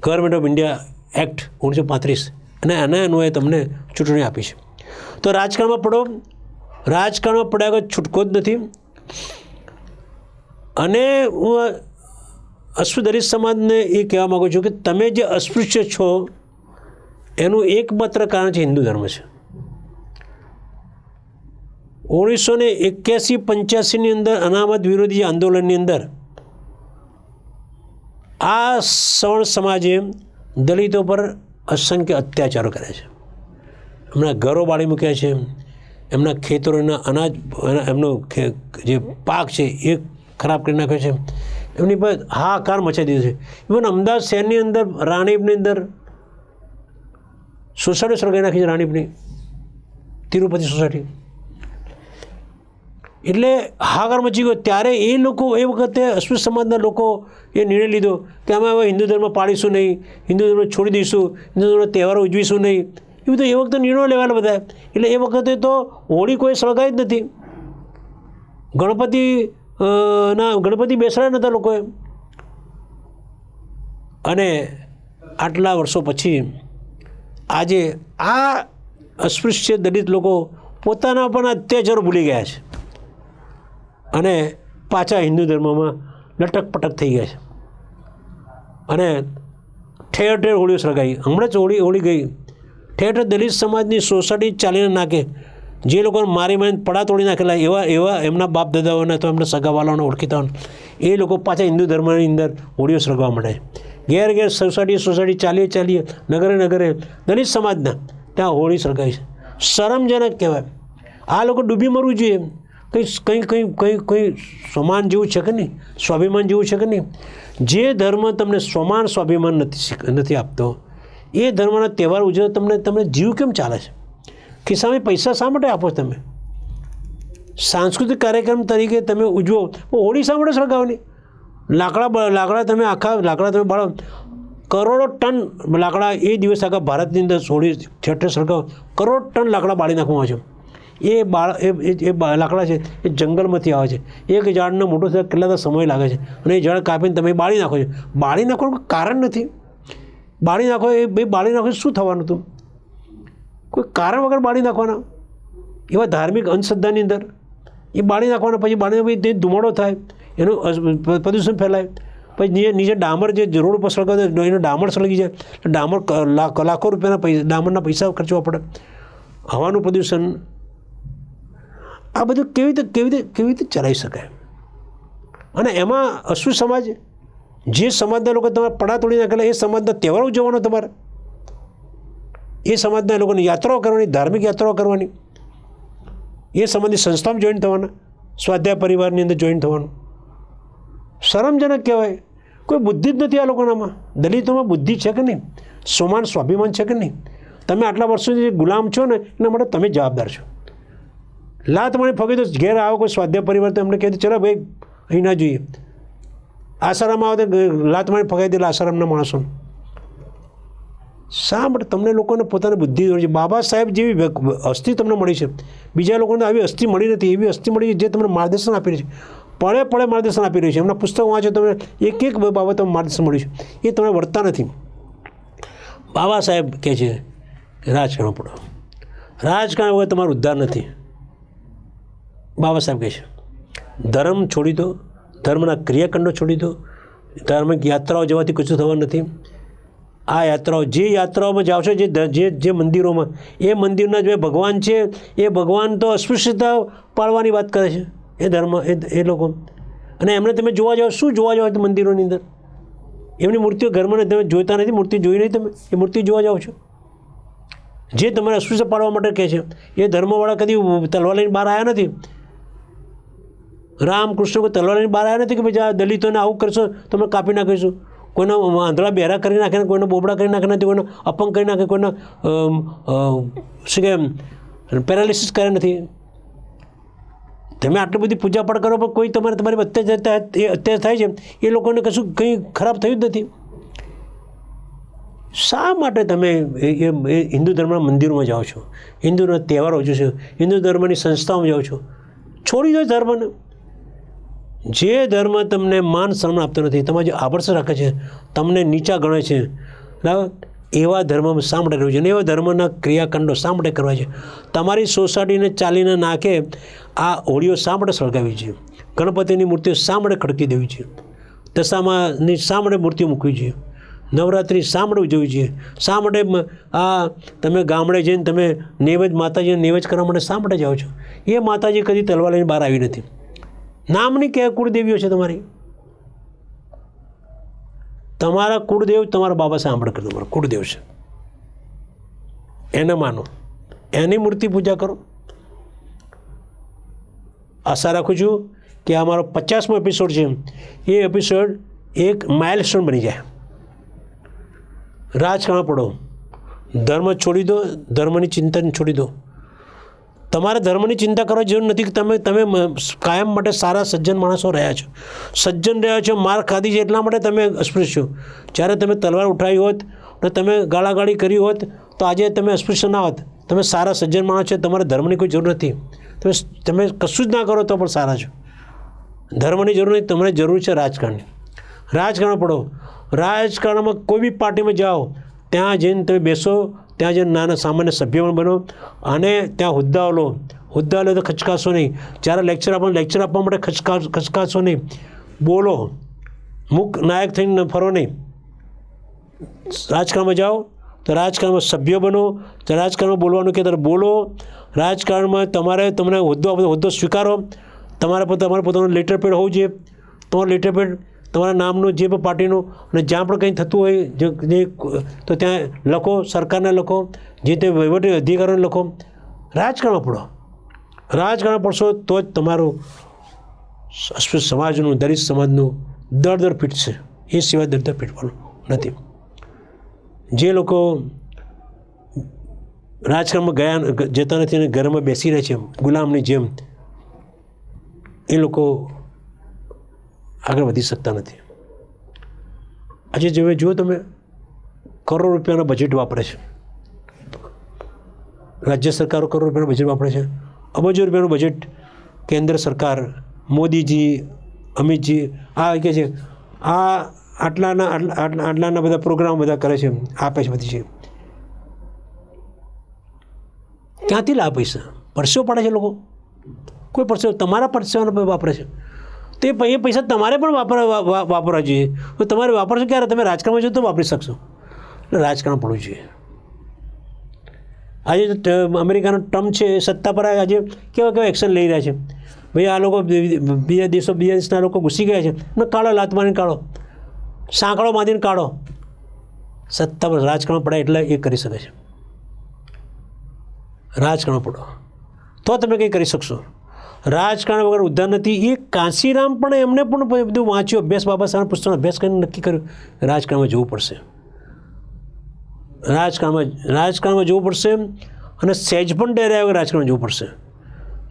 ગવર્મેન્ટ ઓફ ઇન્ડિયા એક્ટ 1935, અને એના અન્વયે તમને ચૂંટણી આપી છે. તો રાજકારણમાં પડો. રાજકારણમાં પડ્યા વગર છૂટકો જ નથી. અને હું અસ્પૃશ્ય સમાજને એ કહેવા માગું છું કે તમે જે અસ્પૃશ્ય છો એનું એકમાત્ર કારણ છે હિન્દુ ધર્મ છે. 1981-85ની અંદર અનામત વિરોધી આંદોલનની અંદર આ સવર્ણ સમાજે દલિતો પર અસંખ્ય અત્યાચારો કર્યા છે. એમના ઘરો બાળી મૂક્યા છે, એમના ખેતરોના અનાજ, એમનો જે પાક છે એ ખરાબ કરી નાખ્યો છે, એમની પર હાહાકાર મચાવી દીધો છે. ઇવન અમદાવાદ શહેરની અંદર રાણીપની અંદર સોસાયટી સળગાવી નાખી છે, રાણીપની તિરુપતિ સોસાયટી. એટલે હાહાકાર મચી ગયો. ત્યારે એ લોકો, એ વખતે અસ્પૃશ્ય સમાજના લોકો એ નિર્ણય લીધો કે અમે હવે હિન્દુ ધર્મ પાળીશું નહીં, હિન્દુ ધર્મ છોડી દઈશું, હિન્દુ ધર્મ તહેવારો ઉજવીશું નહીં. એ બધું એ વખતે નિર્ણયો લેવાના બધા. એટલે એ વખતે તો હોળી કોઈ સળગાવી જ નથી, ગણપતિ બેસાડ્યા નહોતા લોકોએ. અને આટલા વર્ષો પછી આજે આ અસ્પૃશ્ય દલિત લોકો પોતાના પણ અત્યાચારો ભૂલી ગયા છે અને પાછા હિન્દુ ધર્મમાં લટક પટક થઈ ગયા છે. અને ઠેર ઠેર હોળીઓ સળગાવી. હમણાં જ હોળી ગઈ. ઠેર ઠેર દલિત સમાજની સોસાયટી ચાલીને નાખે. જે લોકોને મારીને પડા તોડી નાખેલા એવા એમના બાપ દાદાઓને તો એમના સગાવાલાઓને ઓળખીતાઓને એ લોકો પાછા હિન્દુ ધર્મની અંદર હોળીઓ સળગાવવા માંડે. ઘેર ઘેર સોસાયટી ચાલીએ નગરે દલિત સમાજના ત્યાં હોળી સળગાવી છે. શરમજનક કહેવાય. આ લોકો ડૂબી મરવું જોઈએ. કંઈ સ્વમાન જેવું છે કે નહીં, સ્વાભિમાન જેવું છે કે નહીં? જે ધર્મ તમને સ્વાભિમાન નથી આપતો એ ધર્મના તહેવાર ઉજવવા તમને જીવ કેમ ચાલે છે? ખિસ્સામાં પૈસા શા માટે આપો તમે? સાંસ્કૃતિક કાર્યક્રમ તરીકે તમે ઉજવો, હોળી શા માટે સળગાવવાની? લાકડા તમે બાળો. કરોડો ટન લાકડા એ દિવસ આખા ભારતની અંદર હોળી ઠેર સળગાવો. કરોડ ટન લાકડા બાળી નાખવામાં આવે છે. એ લાકડા છે એ જંગલમાંથી આવે છે. એક ઝાડનો મોટો થતાં કેટલા સમય લાગે છે, અને એ ઝાડ કાપીને તમે બાળી નાખો છો. બાળી નાખવાનું કોઈ કારણ નથી. બાળી નાખો શું થવાનું હતું? કોઈ કારણ વગર બાળી નાખવાના. એવા ધાર્મિક અંધશ્રદ્ધાની અંદર એ બાળી નાખવાના. પછી તે ધુમાડો થાય, એનું પ્રદૂષણ ફેલાય. પછી નીચે ડામર જે રોડ ઉપર સળગાવે એનો ડામર સળગી જાય. ડામર લાખો રૂપિયાના ડામરના પૈસા ખર્ચવા પડે. હવાનું પ્રદૂષણ. આ બધું કેવી રીતે ચલાવી શકાય? અને એમાં અસ્પૃશ્ય સમાજ, જે સમાજના લોકો તમારે પડા તોડી નાખેલા, એ સમાજના તહેવારો ઉજવવાનો તમારે, એ સમાજના લોકોની યાત્રાઓ કરવાની, ધાર્મિક યાત્રાઓ કરવાની, એ સમાજની સંસ્થામાં જોઈન થવાના, સ્વાધ્યાય પરિવારની અંદર જોઈન થવાનું. શરમજનક કહેવાય. કોઈ બુદ્ધિ જ નથી આ લોકોનામાં. દલિતોમાં બુદ્ધિ છે કે નહીં? સ્વાભિમાન છે કે નહીં? તમે આટલા વર્ષોથી જે ગુલામ છો ને એના માટે તમે જવાબદાર છો. લાત મને ફગે તો ઘેર આવો કોઈ સ્વાધ્યાય પરિવાર તો એમને કહે તો ચલો ભાઈ અહીં ના જોઈએ. આસારામમાં આવે તો લાત મને ફગાવી દેલા આસારામના માણસોને. શા માટે? તમને લોકોને પોતાની બુદ્ધિ છે. બાબા સાહેબ જેવી અસ્થિ તમને મળી છે, બીજા લોકોને આવી અસ્થિ મળી નથી. એવી અસ્થિ મળી છે જે તમને માર્ગદર્શન આપી રહી છે, પળે માર્ગદર્શન આપી રહ્યું છે. એમના પુસ્તકો વાંચો તમને એક બાબતમાં માર્ગદર્શન મળ્યું છે. એ તમને વર્તા નથી. બાબા સાહેબ કહે છે રાજકારણ પડો. રાજકારણ વગર તમારો ઉદ્ધાર નથી. બાબા સાહેબ કહે છે ધર્મ છોડી દો, ધર્મના ક્રિયાકાંડો છોડી દો, ધાર્મિક યાત્રાઓ જવાથી કશું થવા નથી. આ યાત્રાઓ જે યાત્રાઓમાં જાઓ છો, જે મંદિરોમાં, એ મંદિરના જે ભગવાન છે એ ભગવાન તો અસ્પૃશ્યતા પાળવાની વાત કરે છે એ ધર્મ, એ લોકો. અને એમને તમે જોવા જાઓ, શું જોવા જાઓ મંદિરોની અંદર? એમની મૂર્તિઓ ઘરમાં તમે જોતા નથી, મૂર્તિ જોઈ નહીં તમે, એ મૂર્તિ જોવા જાઓ છો. જે તમારે અસ્પૃશ્ય પાડવા માટે કહે છે એ ધર્મવાળા કદી તલવાર લઈને બહાર આવ્યા નથી. રામકૃષ્ણ કોઈ તલવાર લઈને બહાર આવ્યા નથી કે ભાઈ આ દલિતોને આવું કરશો તમે કાપી નાખીશું. કોઈના આંધળા બહેરા કરી નાખે, કોઈને બોબડા કરી નાખે નથી, કોઈને અપંગ કરી નાખે, કોઈને શું કહે પેરાલિસિસ કરે નથી. તમે આટલી બધી પૂજાપાઠ કરો પણ કોઈ તમારી અત્યાચાર થાય છે એ લોકોને કશું કંઈ ખરાબ થયું જ નથી. શા માટે તમે એ હિન્દુ ધર્મના મંદિરોમાં જાઓ છો, હિન્દુના તહેવારો ઉજવો છો, હિન્દુ ધર્મની સંસ્થાઓમાં જાઓ છો? છોડી દો ધર્મને. જે ધર્મ તમને માન સન્માન આપતો નથી, તમારે જે આદર્શ રાખે છે, તમને નીચા ગણે છે, બરાબર, એવા ધર્મમાં શા માટે રહેવું છે? અને એવા ધર્મના ક્રિયાકાંડો શા માટે કરવા છે? તમારી સોસાયટીને ચાલીને નાખે આ હોળીઓ શા માટે સળગાવી છે? ગણપતિની મૂર્તિઓ શા માટે ખડકી દેવી છે? દશામાની શા માટે મૂર્તિઓ મૂકવી છે? નવરાત્રિ શા માટે ઉજવવી છે? શા માટે આ તમે ગામડે જઈને તમે નૈવેદ્ય, માતાજીને નૈવેદ્ય કરવા માટે શા માટે જાઓ છો? એ માતાજી કદી તલવાર લઈને બહાર આવી નથી. નામની કયા કુળદેવીઓ છે તમારી? તમારા કુળદેવ તમારા બાબા સાહેબ આંબેડકર તમારા કુળદેવ છે, એને માનો, એની મૂર્તિ પૂજા કરો. આશા રાખું છું કે આ મારો 50મો એપિસોડ છે, એ એપિસોડ એક માઇલસ્ટોન બની જાય. રાજકારણ પડો, ધર્મ છોડી દો, ધર્મની ચિંતન છોડી દો. તમારે ધર્મની ચિંતા કરવાની જરૂર નથી કે તમે કાયમ માટે સારા સજ્જન માણસો રહ્યા છો, સજ્જન રહ્યા છો, માર ખાધી છે એટલા માટે તમે અસ્પૃશ્ય છો. જ્યારે તમે તલવાર ઉઠાવી હોત અને તમે ગાળાગાળી કરી હોત તો આજે તમે અસ્પૃશ્ય ના હોત. તમે સારા સજ્જન માણસ છો, તમારે ધર્મની કોઈ જરૂર નથી. તમે કશું જ ના કરો તો પણ સારા છો. ધર્મની જરૂર નહીં, તમને જરૂર છે રાજકારણની. રાજકારણ પડો. રાજકારણમાં કોઈ બી પાર્ટીમાં જાઓ, ત્યાં જઈને તમે બેસો, ત્યાં જઈને નાના સામાન્ય સભ્ય પણ બનો અને ત્યાં હોદ્દાઓ લો. હોદ્દા લો તો ખચકાશો નહીં. જ્યારે લેક્ચર આપવા માટે ખચકાશો નહીં. બોલો, મુખ નાયક થઈને ફરો નહીં. રાજકારણમાં જાઓ તો રાજકારણમાં સભ્ય બનો. રાજકારણમાં બોલવાનું કે ત્યારે બોલો. રાજકારણમાં તમને હોદ્દો સ્વીકારો. તમારે પોતાનું લેટર પેડ હોવું જોઈએ. તમારું લેટર પેડ તમારા નામનું જે પણ પાર્ટીનું, અને જ્યાં પણ કંઈ થતું હોય તો ત્યાં લખો, સરકારને લખો, જે તે વહીવટી અધિકારીઓને લખો. રાજકારણમાં પડો. રાજકારણ પડશો તો જ તમારું સમાજનું, દલિત સમાજનું દર પીટશે. એ સિવાય દર પીટવાનું નથી. જે લોકો રાજકારણમાં જતા નથી અને ઘરમાં બેસી રહે છે ગુલામની જેમ, એ લોકો આગળ વધી શકતા નથી. આજે જુઓ તમે, કરોડો રૂપિયાના બજેટ વાપરે છે રાજ્ય સરકારો, કરોડો રૂપિયાનું બજેટ વાપરે છે. અબજો રૂપિયાનું બજેટ કેન્દ્ર સરકાર, મોદીજી, અમિતજી આ કહે છે આ આટલાના બધા પ્રોગ્રામ બધા કરે છે, આપે છે બધી છે. ક્યાંથી લાવે પૈસા? પરસેવો પાડે છે લોકો. કોઈ પરસેવો તમારા પરસેવાના વાપરે છે. તે એ પૈસા તમારે પણ વાપરવા જોઈએ. તો તમારે વાપરશો ક્યારે? તમે રાજકારણમાં જો તો વાપરી શકશો. એટલે રાજકારણ પડવું જોઈએ. આજે અમેરિકાનો ટ્રમ્પ છે, સત્તા પર આજે કેવા એક્શન લઈ રહ્યા છે. ભાઈ આ લોકો બીજા દેશના લોકો ઘૂસી ગયા છે ને કાઢો, લાત મારીને કાઢો, સાંકળો બાંધીને કાઢો. સત્તા પર રાજકારણ પડે એટલે એ કરી શકે છે. રાજકારણ પડો તો તમે કંઈ કરી શકશો. રાજકારણ વગર ઉદ્ધાર નથી. એ કાંશીરામ પણ એમને પણ બધું વાંચ્યું, અભ્યાસ, બાબા સાહેબ પુસ્તકનો અભ્યાસ કરીને નક્કી કર્યું રાજકારણમાં જવું પડશે. રાજકારણમાં જવું પડશે અને સહેજ પણ ડર્યા વગર રાજકારણમાં જવું પડશે.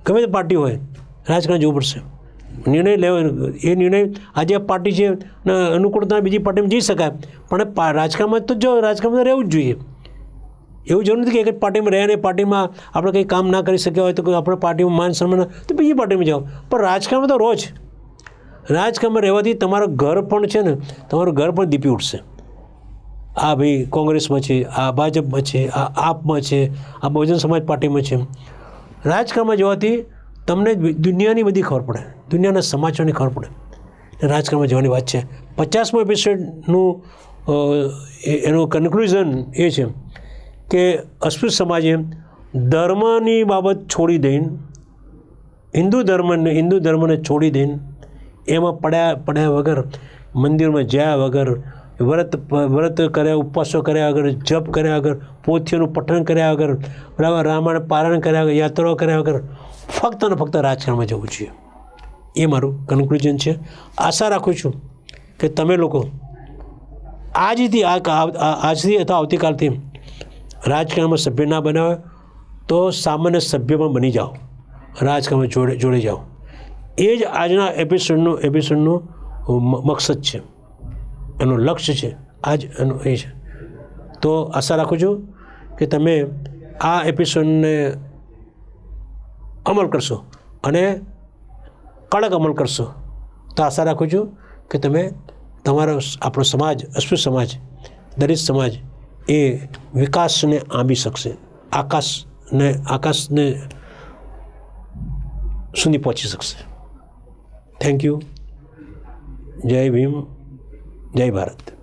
ગમે તે પાર્ટી હોય, રાજકારણ જવું પડશે. નિર્ણય લેવો. એ નિર્ણય આજે આ પાર્ટી છે અનુકૂળતા બીજી પાર્ટીમાં જઈ શકાય, પણ રાજકારણમાં તો જો રાજકારણમાં રહેવું જ જોઈએ. એવું જરૂર નથી કે એક પાર્ટીમાં રહ્યા ને પાર્ટીમાં આપણે કંઈ કામ ના કરી શક્યા હોય તો આપણે પાર્ટીમાં માન સન્માન તો બીજી પાર્ટીમાં જાઓ. પણ રાજકારણમાં તો રોજ રાજકારણમાં રહેવાથી તમારું ઘર પણ છે ને, તમારું ઘર પણ દીપી ઉઠશે. આ ભાઈ કોંગ્રેસમાં છે, આ ભાજપમાં છે, આ આપમાં છે, આ બહુજન સમાજ પાર્ટીમાં છે. રાજકારણમાં જવાથી તમને દુનિયાની બધી ખબર પડે, દુનિયાના સમાચારની ખબર પડે. રાજકારણમાં જવાની વાત છે. 50મો એપિસોડનું એનું કન્ક્લુઝન એ છે કે અસ્પૃશ્ય સમાજે ધર્મની બાબત છોડી દઈને હિન્દુ ધર્મને છોડી દઈને એમાં પડ્યા વગર, મંદિરમાં જ્યાં વગર, વ્રત કર્યા, ઉપવાસો કર્યા વગર, જપ કર્યા વગર, પોથીઓનું પઠન કર્યા વગર, બરાબર, રામાયણ પારાયણ કર્યા વગર, યાત્રાઓ કર્યા વગર ફક્ત ને ફક્ત રાજકારણમાં જવું જોઈએ. એ મારું કન્ક્લુઝન છે. આશા રાખું છું કે તમે લોકો આજથી અથવા આવતીકાલથી રાજકારણમાં સભ્ય ના બનાવે તો સામાન્ય સભ્યમાં બની જાઓ, રાજકારણમાં જોડે જાઓ. એ જ આજના એપિસોડનું મકસદ છે, એનું લક્ષ્ય છે, આજ એનું એ છે. તો આશા રાખું છું કે તમે આ એપિસોડને અમલ કરશો અને કડક અમલ કરશો. તો આશા રાખું છું કે તમે આપણો સમાજ, અસ્પૃશ્ય સમાજ, દલિત સમાજ એ વિકાસને આંબી શકશે, આકાશને સુધી પહોંચી શકશે. Thank you. જય ભીમ, જય ભારત.